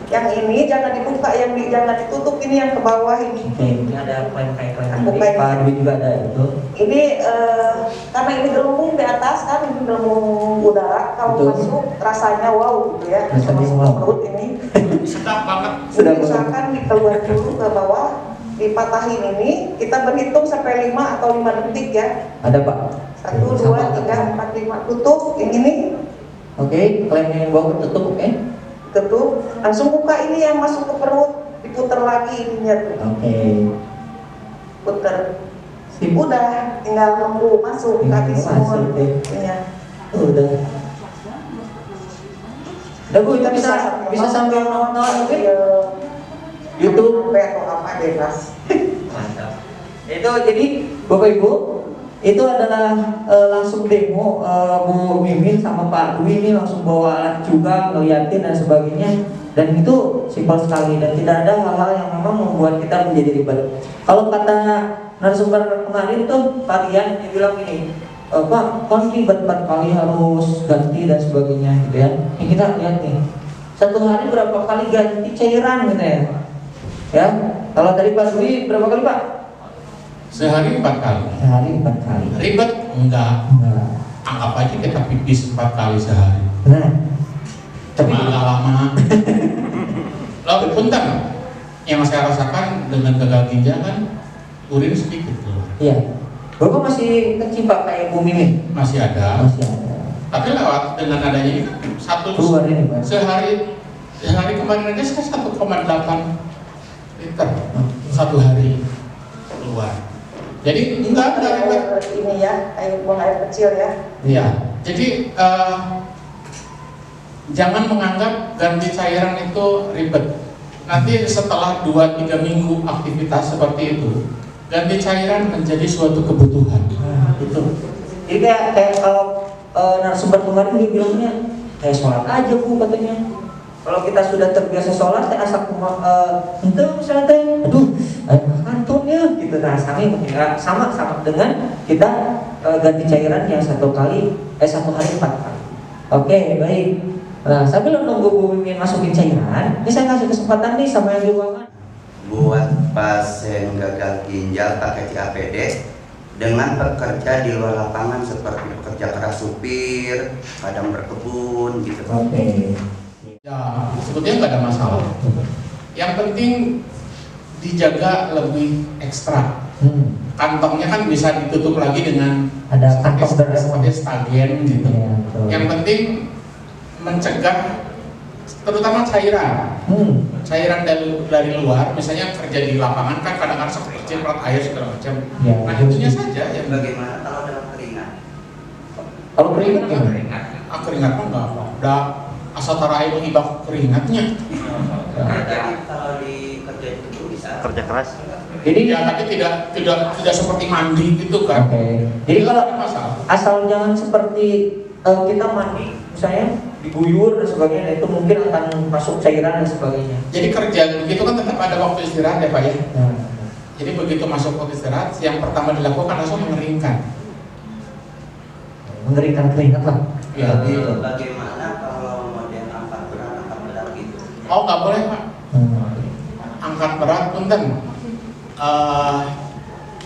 Yang ini jangan dibuka, jangan ditutup, ini yang ke bawah ini. Oke, ini ada klaim-klaim Buka ini. Pak Dwi juga ada itu. Ini karena ini gelembung di atas kan, ini gelembung udara. Kalau Betul. masuk rasanya wow gitu ya. Rasanya Masuk wow. ke perut ini. Sedap banget. Sudah Ini usahakan dikeluar dulu ke bawah, dipatahin ini. Kita berhitung sampai 5 atau 5 detik ya. Ada Pak. 1, 2, 3, 4, 5. Tutup yang ini. Oke, klaimnya yang bawah tertutup, oke? Tutup. Langsung buka ini yang masuk ke perut. Diputar lagi ininya tuh. Oke. Putar. Sip. Udah, tinggal nunggu masuk habis semua. Masuk, deh. Iya. Udah. Udah Bu, kita bisa sambil nonton mungkin? YouTube. Atau apa bebas. Mantap. Itu jadi Bapak Ibu, itu adalah langsung demo Bu Mimin sama Pak Dwi ini langsung bawa alat juga ngeliatin dan sebagainya, dan itu simpel sekali dan tidak ada hal-hal yang memang membuat kita menjadi ribet. Kalau kata narasumber kemarin tuh kalian yang bilang gini, Pak, kan ribet 4 kali harus ganti dan sebagainya gitu ya. Ini kita lihat nih, 1 hari berapa kali ganti cairan gitu ya. Ya, kalau tadi Pak Dwi berapa kali Pak? Sehari 4 kali. Sehari 4 kali. Ribet? Enggak. Nah, Anggap aja kita pipis 4 kali sehari. nah. Tapi Cuma agak lama. Lalu punten, yang saya rasakan dengan gagal ginjal kan urin sedikit keluar. iya. Bapak masih kecil Pak kayak Bu Mimin? Masih ada. Masih ada. Tapi lewat dengan adanya ini Keluar ini Pak. sehari kemarin aja saya 1,8 liter 1 hari keluar. Jadi enggak ribet. Ini ya, buang air kecil ya. Iya. Jadi jangan menganggap ganti cairan itu ribet. Nanti setelah 2-3 minggu aktivitas seperti itu, ganti cairan menjadi suatu kebutuhan. Nah, itu. Jadi kayak kalau narasumber kemarin dia bilangnya, kayak sholat aja Bu katanya. Kalau kita sudah terbiasa sholat, teh asal itu misalnya teh, aduh, kantong ya, gitu. Nah, sama dengan kita ganti cairan yang 1 hari 4 kali. Oke, baik. Nah, sambil nunggu Bu Mimin masukin cairan, ini saya kasih kesempatan nih sama yang di ruangan. Buat pasien gagal ginjal pakai CAPD dengan pekerja di luar lapangan seperti pekerja keras supir, kadang berkebun gitu. Oke. Ya, sebetulnya nggak ada masalah. Yang penting dijaga lebih ekstra. Kantongnya kan bisa ditutup lagi dengan Ada kantong seperti stagen gitu. Ya, betul. Yang penting mencegah terutama cairan. Cairan dari luar, misalnya kerja di lapangan kan kadang-kadang seperti cemprot air segala macam. Ya, Nah, itunya saja yang Bagaimana kalau dalam keringat? Kalau keringat nggak gimana? keringat. Keringat mah nggak apa. Udah asal tara air hibak keringatnya. Kalau di kerja itu bisa Kerja keras. Jadi Ya, tapi tidak seperti mandi gitu kan. Oke. Jadi kalau ada masalah. asal jangan seperti kita mandi, misalnya diguyur dan sebagainya, itu mungkin akan masuk cairan dan sebagainya. Jadi kerja begitu kan tetap ada waktu istirahat ya Pak ya. Nah, Jadi begitu masuk waktu istirahat, yang pertama dilakukan langsung mengeringkan. mengeringkan keringat lah. Ya, Bagaimana kalau model angkat berat gitu? Oh nggak boleh Pak. Angkat berat punten.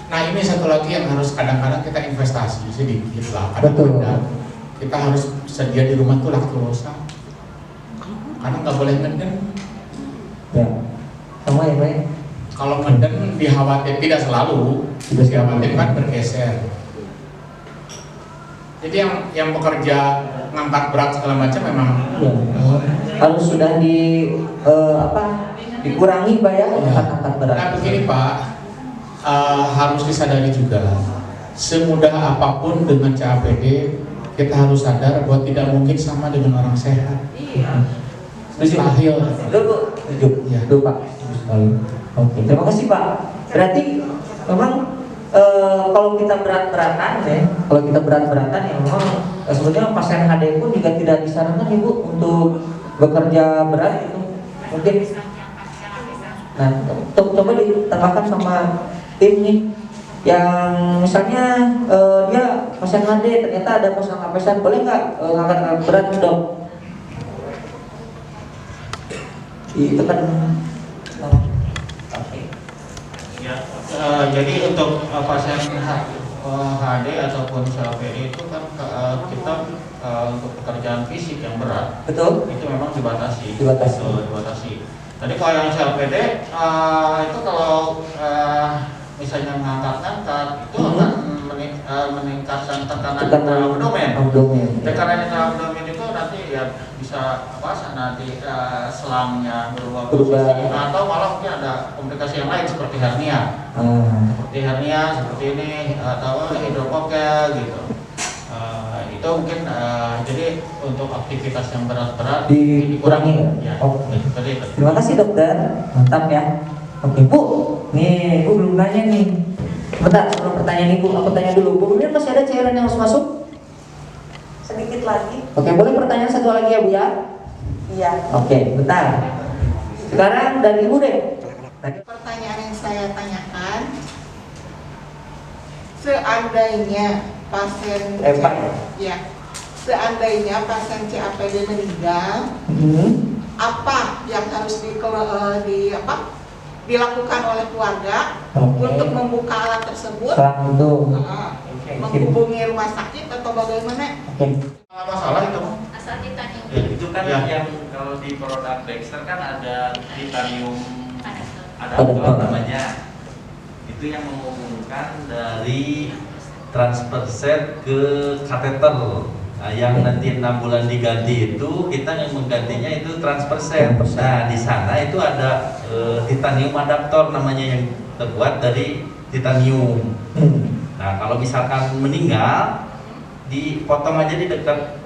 Nah ini satu lagi yang harus kadang-kadang kita investasi sedikit lah. Betul. Kita harus sedia di rumah tuh laktosa. Karena nggak boleh ngeden. Ya, sama ya Pak ya? Kalau ngeden dikhawatir tidak selalu, Tidak selalu. dikhawatirkan bergeser. Jadi yang bekerja ngangkat berat segala macam memang harus sudah dikurangi Pak ya, angkat berat. Nah begini Pak, harus disadari juga, semudah apapun dengan CAPD, kita harus sadar bahwa tidak mungkin sama dengan orang sehat. Iya. Mustahil. Setuju. Ya. Betul Pak. Setuju sekali. Oke, terima kasih Pak. Berarti memang kalau kita berat-beratan ya memang sebetulnya pasien HD pun juga tidak disarankan Ibu untuk bekerja berat itu mungkin. Nah, coba ditambahkan sama tim nih yang misalnya dia pasien HD ternyata ada pasien boleh nggak ngangkat berat Dok? Itu kan ya, jadi untuk pasien HD ataupun COPD itu kan kita untuk pekerjaan fisik yang berat, betul, itu memang dibatasi. Dibatasi. Tadi kalau yang COPD itu kalau misalnya ngangkat-ngangkat itu akan meningkatkan tekanan abdomen. Tekanan abdomen itu nanti ya bisa nanti selangnya berubah posisi atau malah mungkin ada komplikasi yang lain seperti hernia, seperti ini atau hidrokokel gitu. Itu mungkin jadi untuk aktivitas yang berat-berat dikurangi. Ya. Terima kasih dokter, mantap ya. Oke Bu, nih Bu belum nanya nih. Bentar, sebelum pertanyaan Ibu, aku tanya dulu. Bu, ini masih ada cairan yang harus masuk? Sedikit lagi. Oke, boleh pertanyaan satu lagi ya Bu ya? Iya. Oke, bentar. Sekarang dari Ibu deh. Pertanyaan yang saya tanyakan, seandainya pasien seandainya pasien CAPD meninggal, apa yang harus dilakukan oleh keluarga untuk membuka alat tersebut, menghubungi rumah sakit atau bagaimana? Masalah itu asal titanium. Itu kan yang kalau di produk Dexter kan ada titanium adaptor namanya. Itu yang menghubungkan dari transfer set ke kateter. Nah, yang nanti 6 bulan diganti itu kita yang menggantinya itu transfer set. Nah, di sana itu ada titanium adaptor namanya yang terbuat dari titanium. Nah, kalau misalkan meninggal dipotong aja di dekat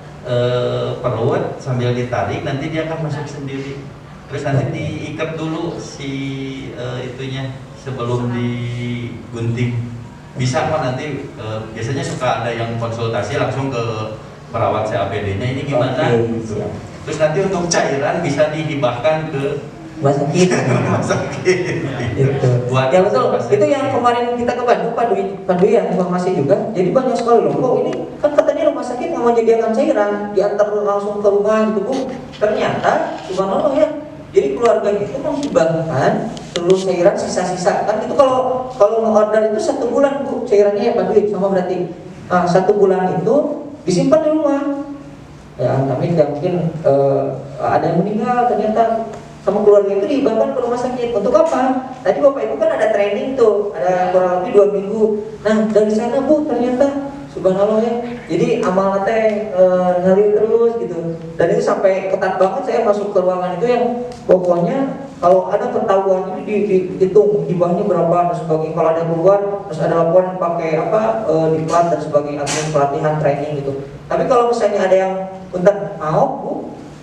perut sambil ditarik, nanti dia akan masuk sendiri. Terus nanti diikat dulu si itunya sebelum digunting. Bisa kok nanti biasanya suka ada yang konsultasi langsung ke perawat CAPD-nya ini gimana? Terus nanti untuk cairan bisa dihibahkan ke rumah sakit. Buat ya betul. Itu yang kemarin kita ke Bandung, Pak Dwi ya informasi juga. Jadi banyak sekali loh. Kok ini kan katanya rumah sakit mau menyediakan cairan, diantar langsung ke rumah gitu Bu. Ternyata subhanallah ya. Jadi keluarga itu menghibahkan seluruh cairan sisa-sisa kan itu kalau order itu 1 bulan Bu cairannya ya Pak Dwi sama berarti 1 bulan itu disimpan di rumah. Ya tapi mungkin ada yang meninggal ternyata sama keluarga itu dihibahkan ke rumah sakit. Untuk apa? Tadi Bapak Ibu kan ada training tuh, ada kurang lebih 2 minggu. Nah dari sana Bu ternyata subhanallah ya. Jadi amal teh ngalir terus gitu. Dan itu sampai ketat banget saya masuk ke ruangan itu yang pokoknya kalau ada ketahuan ini dihitung hibahnya berapa dan sebagainya. Kalau ada keluar terus ada laporan pakai diklat dan sebagainya, pelatihan training gitu. Tapi kalau misalnya ada yang bentar mau Bu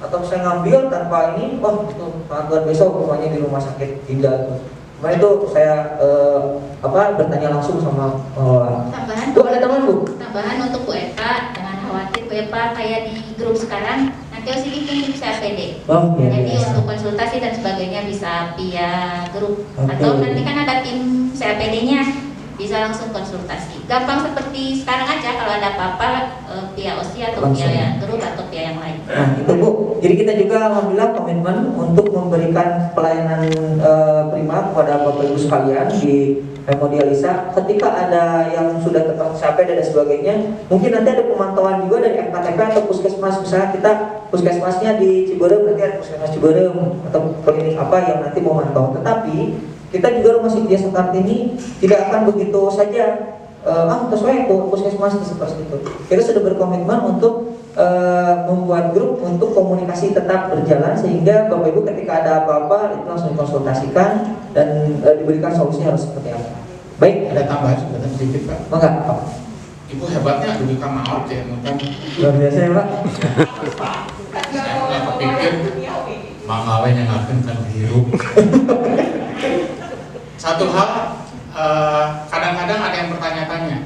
atau saya ngambil tanpa ini, wah itu pengakuan besok rumahnya di rumah sakit tinggal tuh. Kemarin itu saya bertanya langsung sama pengelola. Tambahan. Bu ada teman Bu? Tambahan untuk Bu Eva, jangan khawatir Bu Eva kayak di grup sekarang nanti OCD CAPD. Jadi untuk konsultasi dan sebagainya bisa via grup atau nanti kan ada tim CAPD-nya. Bisa langsung konsultasi. Gampang seperti sekarang aja kalau ada apa-apa via OSI atau via yang grup atau via yang lain. Nah itu Bu. Jadi kita juga alhamdulillah komitmen untuk memberikan pelayanan prima kepada Bapak Ibu sekalian di hemodialisa. Ketika ada yang sudah tercapai dan sebagainya, mungkin nanti ada pemantauan juga dari FKTP atau puskesmas. Misalnya kita puskesmasnya di Ciberem, nanti ada puskesmas Ciberem atau klinik apa yang nanti mau mantau. Tetapi kita juga Rumah Sakit Desa Kartini tidak akan begitu saja sesuai itu puskesmas seperti itu. Kita sudah berkomitmen untuk membuat grup untuk komunikasi tetap berjalan sehingga Bapak Ibu ketika ada apa-apa itu langsung dikonsultasikan dan diberikan solusinya harus seperti apa. Baik, Ada tambahan sebenarnya sedikit Pak. enggak Pak? Ibu hebatnya dulu ke maut ya, mungkin Luar biasa ya Pak. saya nggak kepikir Mamawe yang akan kan hirup. Satu hal, kadang-kadang ada yang bertanya-tanya,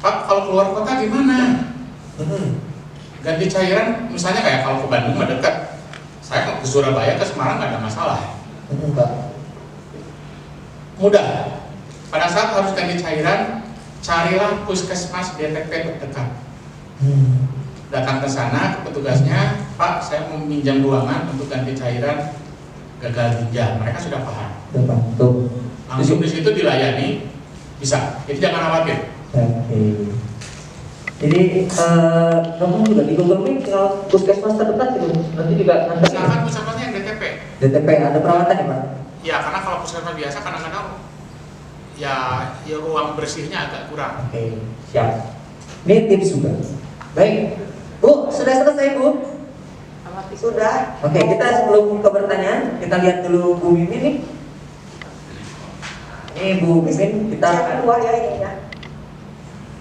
Pak kalau keluar kota gimana? Ganti cairan, misalnya kayak kalau ke Bandung mah dekat, saya ke Surabaya ke Semarang nggak ada masalah. Pak. Mudah. Pada saat harus ganti cairan, carilah puskesmas DTP terdekat. Datang ke sana, ke petugasnya, Pak, saya mau minjam ruangan untuk ganti cairan gagal ginjal. Mereka sudah paham. Langsung di situ dilayani, bisa. Jadi jangan khawatir. Oke. Jadi kamu juga di Google Meet tinggal puskesmas terdekat gitu. Nanti juga nanti. Misalkan puskesmasnya yang DTP. DTP ada perawatan ya Pak? Ya, karena kalau puskesmas biasa kadang-kadang ya ruang bersihnya agak kurang. Oke, siap. Ini tips juga. Baik, Bu, sudah selesai Bu? Sudah. Oke, kita sebelum ke pertanyaan, kita lihat dulu Bu Mimin nih. Ini Bu Mimin, kita Siapin dua ya ini ya.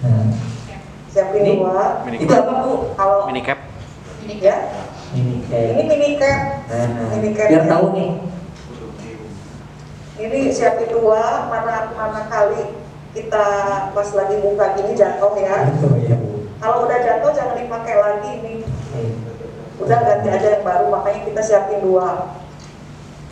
Nah, Siapin Ini? dua. itu apa Bu? Kalau Mini cap. ya, Ini ini kayak. mini cap. Nah, Mini cap. biar tahu nih. Ini siapin dua, mana kali kita pas lagi buka gini jatuh ya. Oh iya Bu. Kalau udah jatuh jangan dipakai lagi ini. Udah ganti aja yang baru, makanya kita siapin dua.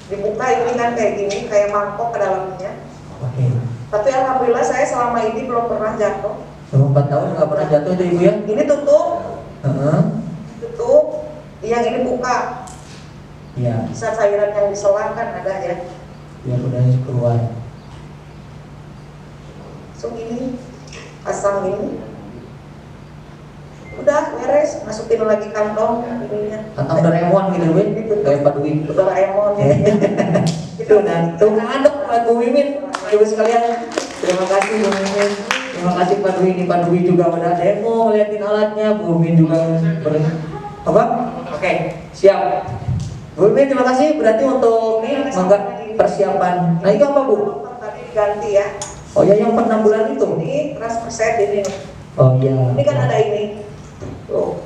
Dibuka ini kan kayak gini, kayak mangkok ke dalamnya. Oke. Tapi alhamdulillah saya selama ini belum pernah jatuh. Selama 4 tahun nggak pernah jatuh itu Ibu ya? Ini tutup, Heeh. tutup. Yang ini buka. Iya. Bisa cairan yang diselang kan ada ya. Biar udahnya keluar. So ini pasang ini. Udah beres, masukin lagi kantong ininya. Kantong Doraemon gitu Bu, kayak Pak Dwi. Doraemon ya. Itu dan itu ngaduk buat Bu Mimin. Ibu sekalian, terima kasih Bu Mimin. Terima kasih Pak Dwi, ini Pak Dwi juga udah demo ngeliatin alatnya. Bu Mimin juga apa? Oke, siap. Bu Mimin terima kasih. Berarti untuk ini mangga persiapan. Nah itu apa Bu? Tadi diganti ya. Oh ya yang per 6 bulan itu. Ini transfer set ini. Oh iya. Ini kan ada ini. Tuh.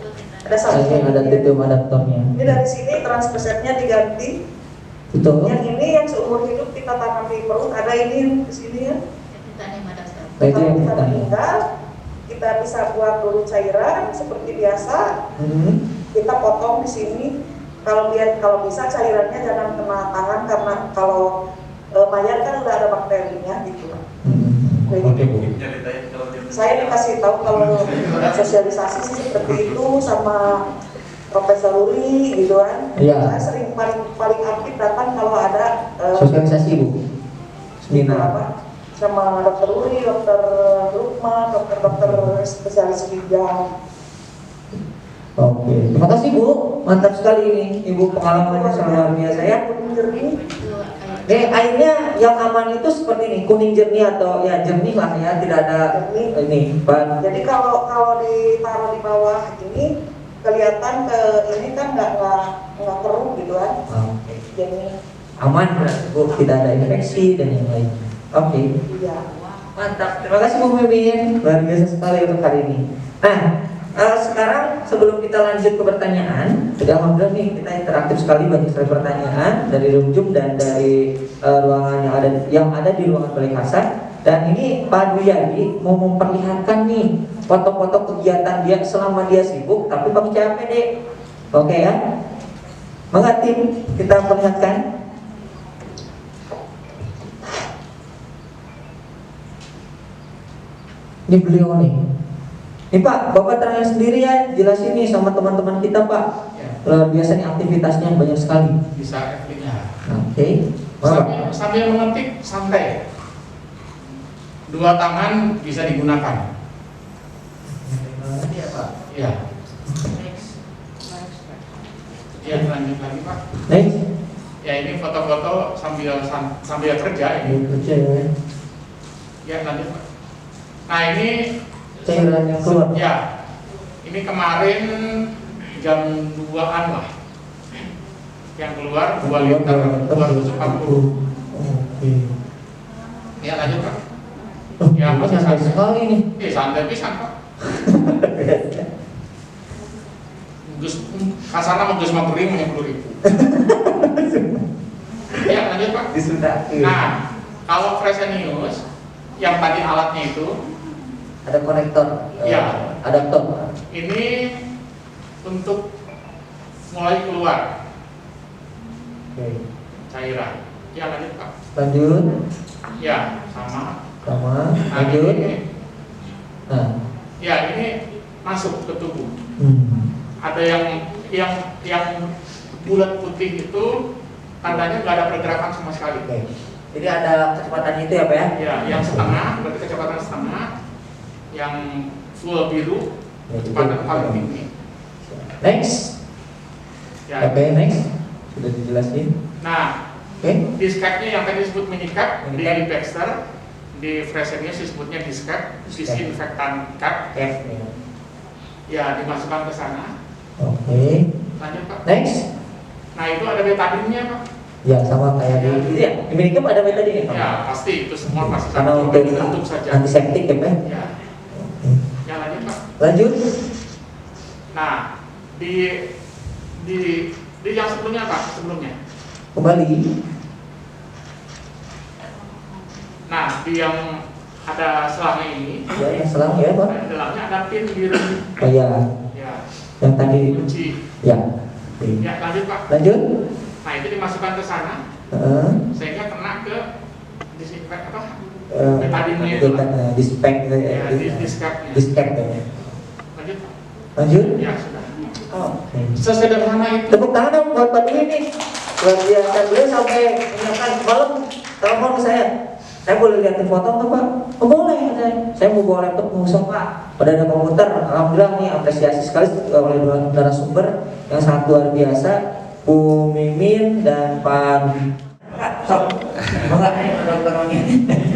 Ada Ini satu. ada titip adaptornya. Ini dari sini transfer setnya diganti. Betul. Yang ini yang seumur hidup kita tanam di perut, ada ini di sini ya. Nah, itu yang Kita kita. meninggal, kita bisa buat dulu cairan seperti biasa. Kita potong di sini. Kalau bisa cairannya jangan kena tangan karena kalau mayat kan udah ada bakterinya gitu. Oke Bu. Saya dikasih tahu kalau sosialisasi sih seperti itu sama Profesor Uli gitu kan. Iya. Saya sering paling aktif datang kalau ada Sosialisasi Bu. Seminar. apa sama Dokter Uli, Dokter Lukman, dokter spesialis ginjal. Oke, terima kasih Bu, mantap sekali ini Ibu, pengalamannya sangat luar biasa ya. Airnya yang aman itu seperti ini, kuning jernih atau ya jernih lah ya, tidak ada ini. Jadi kalau ditaruh di bawah ini kelihatan ke ini kan nggak keruh gitu kan. Oke. Jadi Aman berarti Bu, tidak ada infeksi dan yang lainnya. Oke. iya. Mantap, terima kasih Bu Mimin, luar biasa sekali untuk hari ini. Nah, sekarang sebelum kita lanjut ke pertanyaan, sudah alhamdulillah nih kita interaktif sekali, banyak sekali pertanyaan dari Rumjum dan dari ruangan yang ada di ruangan Balai Kasar. Dan ini Pak Dwi Yadi mau memperlihatkan nih foto-foto kegiatan dia selama dia sibuk tapi pakai CAPD. Oke ya, mangga tim kita perlihatkan. Ini beliau nih. Ini Pak, Bapak terangin sendiri ya, jelasin nih sama teman-teman kita Pak. Luar biasa nih aktivitasnya banyak sekali. Bisa FB-nya. Oke. Sambil mengetik santai. 2 tangan bisa digunakan. Iya Pak. Iya. Ya lanjut lagi Pak. Next. Ya ini foto-foto sambil kerja ini. Kerja ya. Ya lanjut Pak. Nah ini cairan yang keluar. Ya, ini kemarin jam 2-an lah. Yang keluar 2 liter 240. Oke. Ya lanjut Pak. Ya, masih santai sekali nih. Santai pisan Pak. Gus kasarnya mau Gus mau kering 50.000. Ya lanjut Pak. Nah, kalau Fresenius yang tadi alatnya itu ada konektor, ya, adaptor. Ini untuk mulai keluar cairan. Ya lanjut Pak. Lanjut. Ya sama. Lanjut. Nah, ya ini masuk ke tubuh. Ada yang bulat putih itu tandanya nggak ada pergerakan sama sekali. Jadi ada kecepatan itu ya Pak ya? Ya, yang setengah berarti kecepatan setengah, yang full biru kecepatan paling tinggi. Next. Ya. Oke, next. Sudah dijelasin. Nah, disketnya yang tadi disebut minicap di Baxter, di Fresenius disebutnya disket, disinfektan cap. Ya, dimasukkan ke sana. Oke. Lanjut Pak. Next. Nah itu ada betadinnya Pak. Ya sama kayak di ya. Di minicap ada betadin ya Pak? Ya pasti itu semua pasti. Karena untuk saja. Antiseptik ya Pak? Ya. Ya lanjut Pak. Lanjut. Nah di yang sebelumnya Pak, sebelumnya. Kembali. Nah di yang ada selangnya ini. Ya yang selang ya Pak. Di dalamnya ada pin biru. Oh ya. Ya. Yang tadi. Kunci. Ya. Ya lanjut Pak. Lanjut. Nah itu dimasukkan ke sana. Sehingga kena ke disinfek apa? Betadinnya itu. Dispek ya. Disketnya. Diskep ya. Lanjut Pak. Lanjut. Ya sudah. Oh, sesederhana itu. Tepuk tangan dong buat Pak Dwi nih. Luar biasa, beliau sampai menyiapkan malam telepon ke saya. Saya boleh liatin foto nggak Pak? Oh boleh, saya mau bawa laptop musuh Pak. Udah ada komputer, alhamdulillah nih apresiasi sekali oleh dua narasumber yang sangat luar biasa, Bu Mimin dan Pak.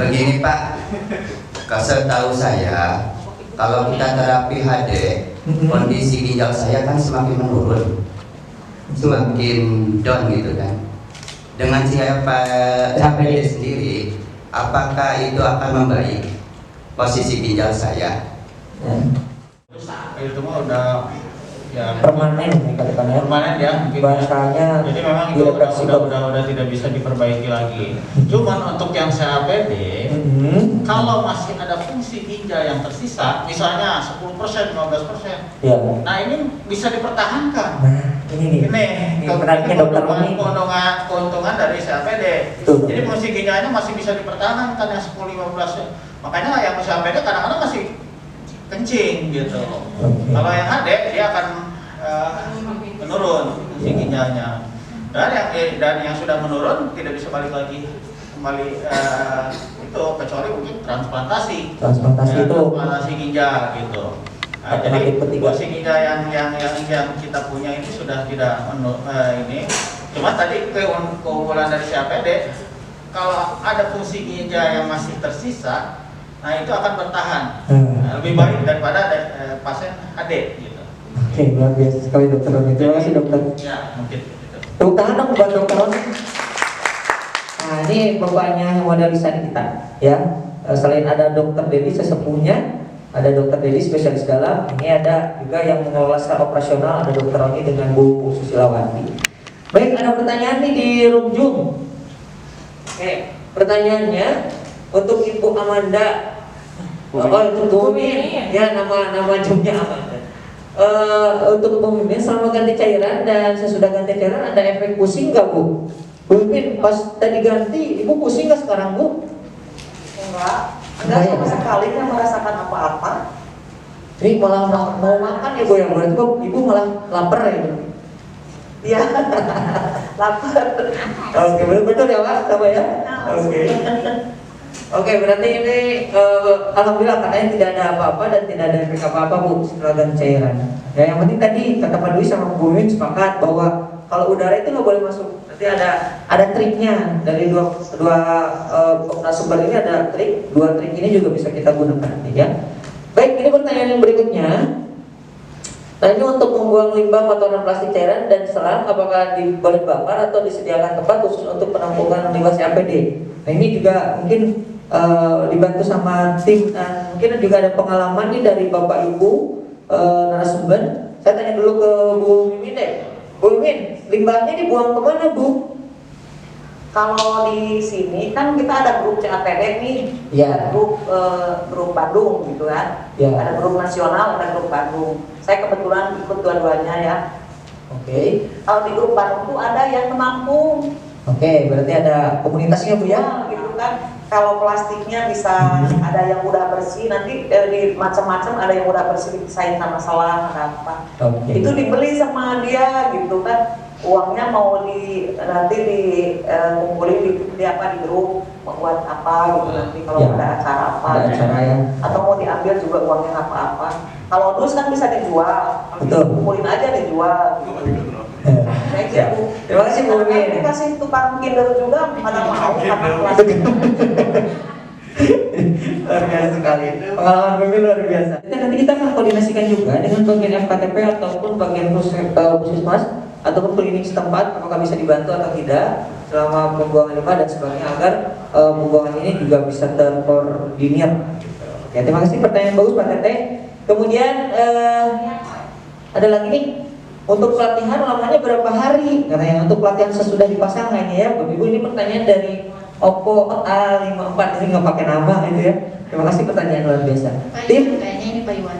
Begini Pak, setahu saya kalau kita terapi HD, kondisi ginjal saya kan semakin menurun, semakin down gitu kan. Dengan CAPD sendiri, apakah itu akan membaik posisi ginjal saya? Itu mah udah ya permanen permanen ya mungkin bahasanya. Jadi memang itu udah tidak bisa diperbaiki lagi. Cuman untuk yang CAPD, kalau masih ada fungsi ginjal yang tersisa, misalnya 10%, 15%, ya. Nah ini bisa dipertahankan. Ini keuntungan dari CAPD. Jadi fungsi ginjalnya masih bisa dipertahankan yang 10-15. Makanya yang CAPD kadang-kadang masih kencing gitu. Kalau yang HD dia akan menurun fungsi ginjalnya. Dan yang sudah menurun tidak bisa balik lagi kembali itu kecuali mungkin transplantasi. Transplantasi ginjal gitu. Nah, jadi fungsi ginjal yang kita punya ini sudah tidak ini. Cuma tadi keunggulan dari CAPD, kalau ada fungsi ginjal yang masih tersisa, nah itu akan bertahan lebih baik daripada pasien HD gitu. Oke, luar biasa sekali Dokter Roni. Terima kasih Dokter. Ya, mungkin gitu. Tepuk tangan dong buat Dokter Roni. Nah, ini bapaknya model desain kita ya. Selain ada Dokter Dedi sesepuhnya, ada Dokter Dedi spesialis dalam, ini ada juga yang mengelola secara operasional, ada Dokter Roni dengan Bu Susilawati. Baik, ada pertanyaan nih di room Zoom. Oke, pertanyaannya untuk Ibu Amanda. Untuk Bu Mimin, ya nama Zoomnya Amanda. Untuk Bu Mimin, selama ganti cairan dan sesudah ganti cairan ada efek pusing nggak Bu? Bu Mimin, pas tadi ganti, Ibu pusing nggak sekarang Bu? Enggak sama sekali nggak merasakan apa-apa. Ini malah mau makan ya Bu ya, berarti Ibu malah lapar ya? Iya, lapar. Oke, betul ya Pak, sama ya? Oke, berarti ini alhamdulillah katanya tidak ada apa-apa dan tidak ada efek apa-apa Bu setelah ganti cairan. Ya yang penting tadi kata Pak Dwi sama Bu Mimin sepakat bahwa kalau udara itu nggak boleh masuk Berarti ada triknya dari dua narasumber ini, ada trik, dua trik ini juga bisa kita gunakan ya. Baik, ini pertanyaan yang berikutnya. Nah, ini untuk membuang limbah kotoran plastik cairan dan selang, apakah boleh bakar atau disediakan tempat khusus untuk penampungan limbah CAPD? Nah, ini juga mungkin dibantu sama tim. Nah, mungkin juga ada pengalaman nih dari Bapak Ibu narasumber. Saya tanya dulu ke Bu Mimin deh. Bu Mimin, limbahnya dibuang kemana, Bu? Kalau di sini kan kita ada grup CAPD nih, Ya. grup Bandung gitu kan. Ya. Ada grup nasional, ada grup Bandung. Saya kebetulan ikut dua-duanya ya. Oke. Kalau di grup Bandung tuh ada yang menampung. Oke, berarti ada komunitasnya Bu ya? Gitu kan. Kalau plastiknya bisa ada yang udah bersih, nanti di macam-macam ada yang udah bersih dipisahin sama selang ada apa. Oke. Itu dibeli sama dia gitu kan. Uangnya mau nanti dikumpulin di apa di grup buat apa gitu nanti kalau Ya. ada acara apa. Ada acara ya. Atau mau diambil juga uangnya apa-apa. Kalau dus kan bisa dijual. Betul. Kumpulin aja dijual gitu. Kayak Ya. gitu. Terima kasih Bu Mimin. Dikasih tukang kinder juga pada mau karena plastik. Luar biasa sekali. Pengalaman Mimin luar biasa. Nanti kita akan koordinasikan juga dengan bagian FKTP ataupun bagian puskesmas ataupun klinik setempat, apakah bisa dibantu atau tidak selama pembuangan limbah dan sebagainya agar pembuangan ini juga bisa terkoordinir. Oke, terima kasih, pertanyaan bagus Pak Tete. Kemudian ada lagi nih, untuk pelatihan lamanya berapa hari? Katanya untuk pelatihan sesudah dipasang hanya ya, Bapak Ibu. Ini pertanyaan dari Oppo A54, ini nggak pakai nama gitu ya. Terima kasih, pertanyaan luar biasa. Tim, Kayaknya ini Pak Iwan.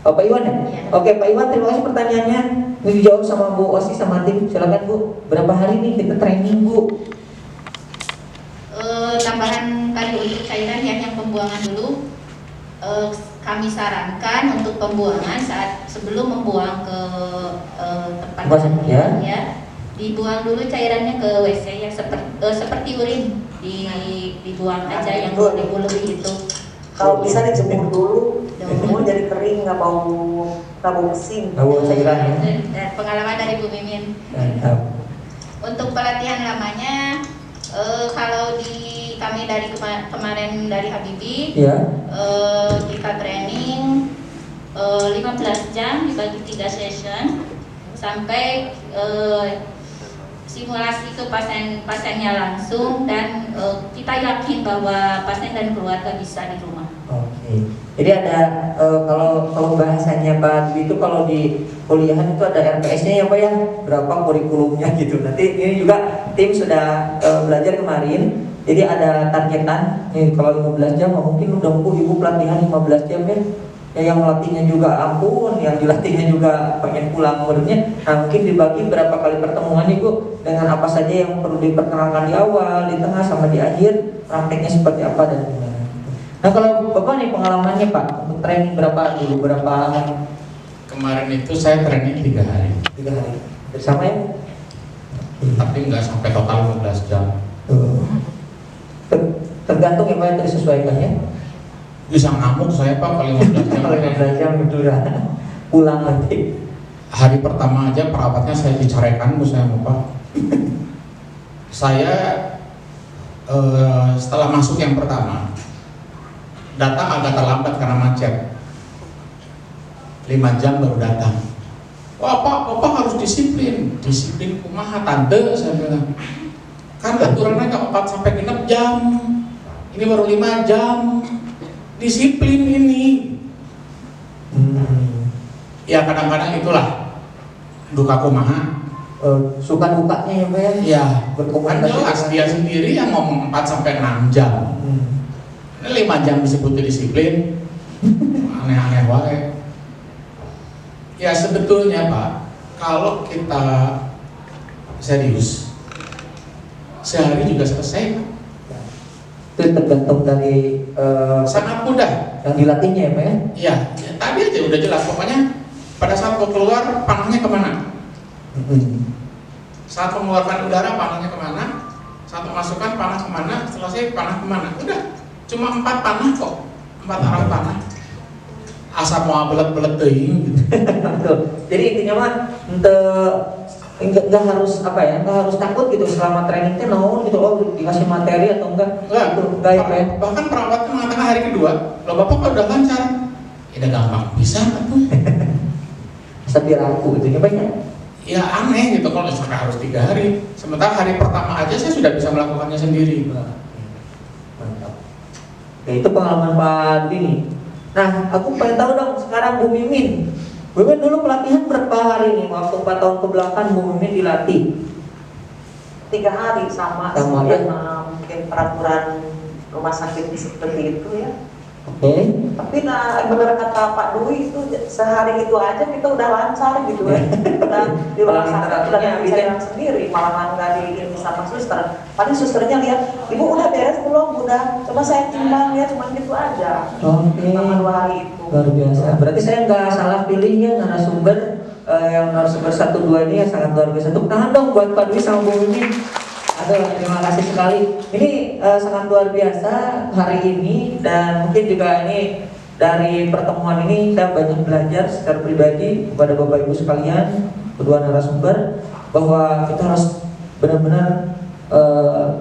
Oh, Pak Iwan ya? Iya. Oke Pak Iwan, terima kasih pertanyaannya. Ini dijawab sama Bu Osi sama tim. Silakan Bu. Berapa hari nih kita training Bu? Tambahan kali untuk cairan yang pembuangan dulu. Kami sarankan untuk pembuangan sebelum membuang ke tempat Ya. ya, dibuang dulu cairannya ke WC ya, seperti urin dibuang aja yang 2000 lebih itu. Kalau bisa dijemur dulu, dijemur jadi kering, nggak bau mesin. Nggak bau cairan ya. Dan pengalaman dari Bu Mimin. Mantap. Untuk pelatihan lamanya, kalau kami dari kemarin dari Habibie, Ya. kita training 15 jam dibagi 3 session sampai simulasi ke pasiennya langsung dan kita yakin bahwa pasien dan keluarga bisa di rumah. Oke. Jadi ada kalau bahasanya Pak Dwi itu kalau di kuliahan itu ada RPS-nya ya Pak ya, berapa kurikulumnya gitu. Nanti ini juga tim sudah belajar kemarin. Jadi ada targetan. Nih kalau 15 jam mungkin udah Ibu pelatihan 15 jam ya. Ya yang melatihnya juga ampun, yang dilatihnya juga pengen pulang menurutnya. Nah mungkin dibagi berapa kali pertemuan Ibu dengan apa saja yang perlu diperkenalkan di awal, di tengah sama di akhir, prakteknya seperti apa dan gimana. Nah kalau Bapak nih pengalamannya Pak, untuk training berapa dulu, berapa? Kemarin itu saya training 3 hari. 3 hari. Bersama ya? Tapi nggak sampai total 15 jam. Tergantung ya Pak, itu disesuaikan ya. Bisa ngamuk saya Pak kalau 15 jam. Kalau 15 jam itu udah pulang nanti. Hari pertama aja perawatnya saya dicarekan, Bu, saya lupa. Saya setelah masuk yang pertama datang agak terlambat karena macet. 5 jam baru datang. Wah Pak, Bapak harus disiplin. Disiplin kumaha tante, saya bilang. Kan aturannya nggak 4 sampai 6 jam. Ini baru 5 jam. Disiplin ini. Ya kadang-kadang itulah duka kumaha. Suka dukanya ya Pak ya? Ya, berkomunikasi. kan jelas dia sendiri yang ngomong 4 sampai 6 jam. Ini 5 jam disebut disiplin. Aneh-aneh wae. Ya sebetulnya Pak, kalau kita serius, sehari juga selesai. Itu tergantung dari sangat mudah yang dilatihnya ya Pak ya? Iya, ya, tadi aja udah jelas. Pokoknya pada saat mau keluar panahnya kemana? Saat mengeluarkan udara panahnya kemana? Saat memasukkan panah kemana? Selesai panah kemana? Udah, cuma 4 panah kok, 4 arah panah. Asap mau belet-belet teuing gitu. Jadi intinya mah untuk nggak harus apa ya, nggak harus takut gitu selama training teh naon gitu, oh dikasih materi atau enggak gitu, enggak ya. Bahkan perawat mengatakan hari kedua, lo bapak kok udah lancar, ya udah gampang bisa tuh. Sambil ragu gitu ya banyak. Ya aneh gitu kalau sampai harus 3 hari, sementara hari pertama aja saya sudah bisa melakukannya sendiri. Mantap. Ya itu pengalaman Pak Dini. Nah, aku pengen tahu dong sekarang Bu Mimin. Bu Mimin dulu pelatihan berapa hari nih? Waktu 4 tahun kebelakang Bu Mimin dilatih 3 hari sama ya? Mungkin peraturan rumah sakit seperti itu ya. Oke. Tapi nah benar kata Pak Dwi itu sehari itu aja kita udah lancar gitu ya. Udah di rumah sakit udah bisa jalan sendiri, malahan nggak diiringi sama suster. Paling susternya lihat, ibu udah beres belum? Udah, coba saya timbang ya, cuma gitu aja. Oke. Selama 2 hari itu. Luar biasa. Berarti saya nggak salah pilih ya narasumber yang narasumber 1-2 ini ya sangat luar biasa. Tepuk tangan dong buat Pak Dwi sama Bu Mimin. Aduh, terima kasih sekali. Ini sangat luar biasa hari ini, dan mungkin juga ini dari pertemuan ini saya banyak belajar secara pribadi kepada Bapak Ibu sekalian, kedua narasumber, bahwa kita harus benar-benar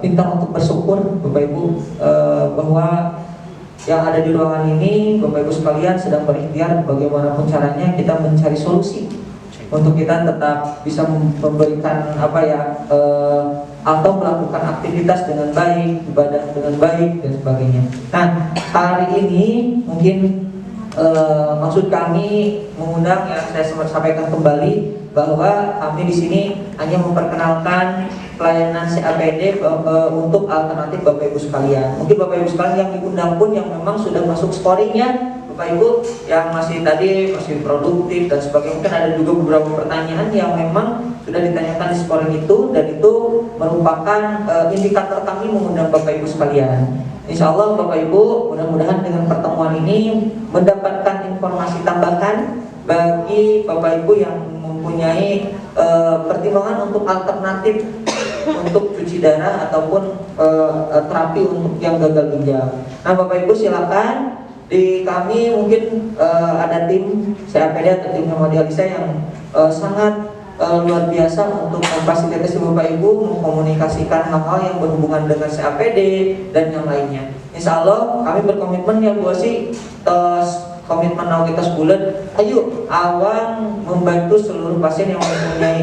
pintar untuk bersyukur Bapak Ibu, bahwa yang ada di ruangan ini Bapak Ibu sekalian sedang berikhtiar bagaimanapun caranya kita mencari solusi untuk kita tetap bisa memberikan apa ya, atau melakukan aktivitas dengan baik, ibadah dengan baik dan sebagainya. Nah, hari ini mungkin maksud kami mengundang, yang saya sempat sampaikan kembali, bahwa kami di sini hanya memperkenalkan pelayanan CAPD untuk alternatif Bapak Ibu sekalian. Mungkin Bapak Ibu sekalian yang diundang pun yang memang sudah masuk scoringnya, Bapak Ibu yang masih tadi masih produktif dan sebagainya, mungkin ada juga beberapa pertanyaan yang memang sudah ditanyakan di scoring itu, dan itu merupakan indikator kami mengundang Bapak Ibu sekalian. Insya Allah Bapak Ibu mudah-mudahan dengan pertemuan ini mendapatkan informasi tambahan bagi Bapak Ibu yang mempunyai pertimbangan untuk alternatif untuk cuci darah ataupun terapi untuk yang gagal ginjal. Nah Bapak Ibu silakan, di kami mungkin ada tim CAPD atau tim hemodialisa yang sangat luar biasa untuk memfasilitasi Bapak Ibu mengkomunikasikan hal-hal yang berhubungan dengan CAPD dan yang lainnya. Insya Allah kami berkomitmen ya Bu Osi, komitmen kita sebulan, ayo awang membantu seluruh pasien yang mempunyai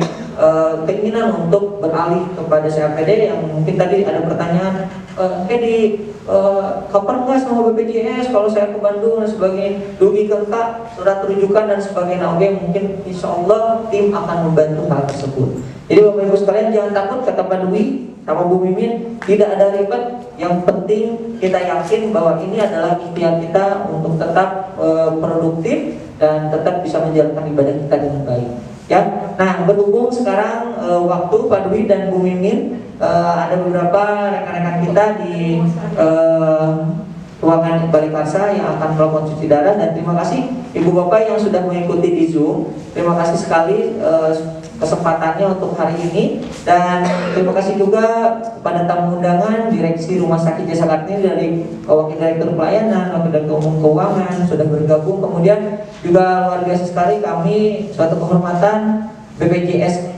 keinginan untuk beralih kepada CAPD, yang mungkin tadi ada pertanyaan, kapan nggak sama BPJS kalau saya ke Bandung dan sebagainya, dugi kak surat rujukan dan sebagainya. Oke, mungkin insya Allah tim akan membantu hal tersebut. Jadi Bapak Ibu sekalian jangan takut, kata Pak Dwi sama Bu Mimin, tidak ada ribet. Yang penting kita yakin bahwa ini adalah ikhtiar kita untuk tetap produktif dan tetap bisa menjalankan ibadah kita dengan baik. Ya, nah berhubung sekarang waktu Pak Dwi dan Bu Mimin, ada beberapa rekan-rekan kita di ruangan Balai Karsa yang akan melakukan cuci darah, dan terima kasih Ibu Bapak yang sudah mengikuti di Zoom. Terima kasih sekali kesempatannya untuk hari ini, dan terima kasih juga kepada tamu undangan Direksi Rumah Sakit Jasa Kartini dari Wakil Direktur Pelayanan, Wakil Direktur Umum Keuangan sudah bergabung. Kemudian juga luar biasa sekali kami, suatu kehormatan BPJS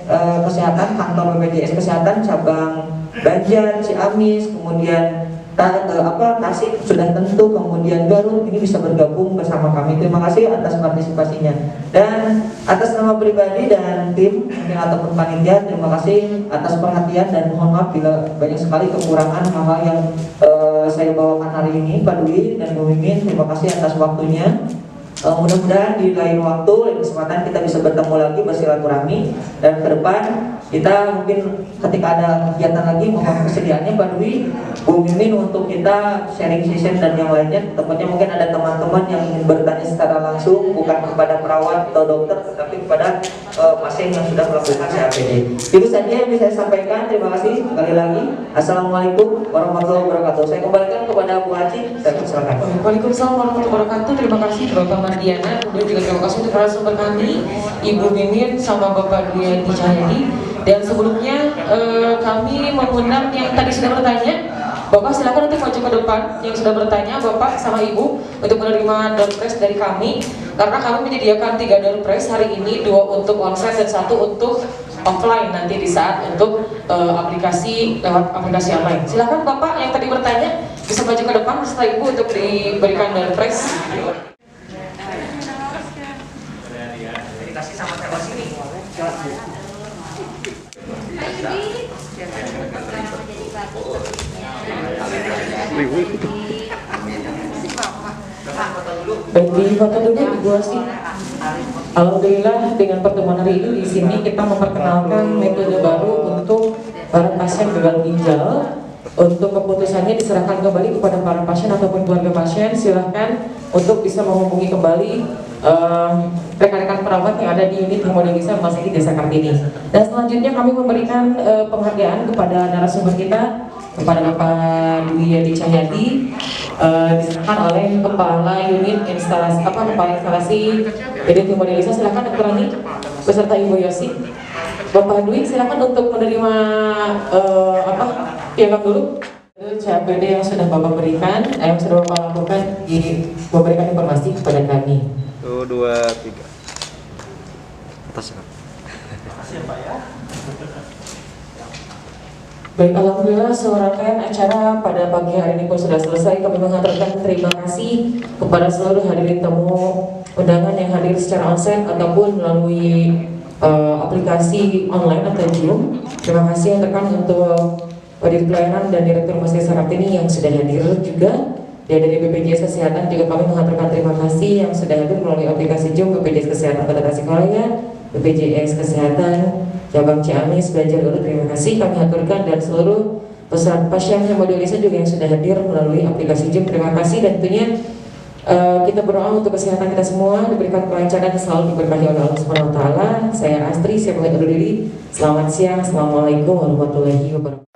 Kesehatan, kantor BPJS Kesehatan cabang Banjar, Ciamis, kemudian Tasik sudah tentu, kemudian Garut ini bisa bergabung bersama kami. Terima kasih atas partisipasinya, dan atas nama pribadi dan tim mungkin ataupun panitia, terima kasih atas perhatian, dan mohon maaf bila banyak sekali kekurangan hal-hal yang saya bawakan hari ini. Pak Dwi dan Bu Mimin, terima kasih atas waktunya. Mudah-mudahan di lain waktu, lain kesempatan kita bisa bertemu lagi, bersilaturahmi, dan ke depan kita mungkin ketika ada kegiatan lagi mohon kesediaannya Pak Dwi, Bu Mimin untuk kita sharing session dan yang lainnya. Tempatnya mungkin ada teman-teman yang ingin bertanya secara langsung, bukan kepada perawat atau dokter, tetapi kepada pasien yang sudah melakukan CAPD. Itu saja yang bisa saya sampaikan. Terima kasih sekali lagi. Assalamualaikum warahmatullahi wabarakatuh. Saya kembalikan kepada Bu Haji. Saya silakan. Waalaikumsalam warahmatullahi wabarakatuh. Terima kasih Bapak Mardiana. Kemudian juga terima kasih untuk narasumber kami, Ibu Mimin sama Bapak Dwi Cahyadi. Dan sebelumnya kami mengundang yang tadi sudah bertanya, Bapak silakan untuk maju ke depan yang sudah bertanya, Bapak sama Ibu, untuk menerima door prize dari kami. Karena kami menyediakan 3 door prize hari ini, 2 untuk onsite dan 1 untuk offline nanti di saat untuk aplikasi lewat aplikasi online. Silakan Bapak yang tadi bertanya bisa maju ke depan setelah Ibu untuk diberikan door prize. Dikasih sama tebas ini. Baik, di foto dulu Ibu Asih. Alhamdulillah dengan pertemuan hari ini di sini kita memperkenalkan metode baru untuk para pasien gagal ginjal. Untuk keputusannya diserahkan kembali kepada para pasien ataupun keluarga pasien. Silahkan untuk bisa menghubungi kembali rekan-rekan perawat yang ada di unit hemodialisa Rumah Sakit Desa Kartini. Dan selanjutnya kami memberikan penghargaan kepada narasumber kita, kepada Bapak Dwi Yadi Cahyadi, diserahkan oleh Kepala Unit Instalasi Kepala Instalasi unit hemodialisa. Silakan Dr. Rani beserta Ibu Yosi. Bapak Dwi silakan untuk menerima piagam dulu. CAPD yang sudah Bapak berikan, yang sudah Bapak lakukan, memberikan informasi kepada kami. 1, 2, 3. Atas ya. Makasih ya Pak ya. Baik, alhamdulillah serangkaian acara pada pagi hari ini pun sudah selesai. Kami mengaturkan terima kasih kepada seluruh hadirin tamu undangan yang hadir secara onsite ataupun melalui aplikasi online atau Zoom. Terima kasih rekan untuk Wadir Pelayanan dan Direktur Rumah Sakit Kartini yang sudah hadir juga. Dan dari BPJS Kesehatan juga kami mengaturkan terima kasih yang sudah hadir melalui aplikasi Zoom BPJS Kesehatan Kota Tasikmalaya, BPJS Kesehatan Cabang Ciamis, Banjar Urut. Terima kasih kami aturkan, dan seluruh peserta pasien hemodialisa juga yang sudah hadir melalui aplikasi Zoom. Terima kasih, dan tentunya kita berdoa untuk kesehatan kita semua, diberikan kelancaran dan selalu diberkahi oleh Allah Subhanahu wa taala. Saya Astri, saya pamit undur diri. Selamat siang. Assalamualaikum warahmatullahi wabarakatuh.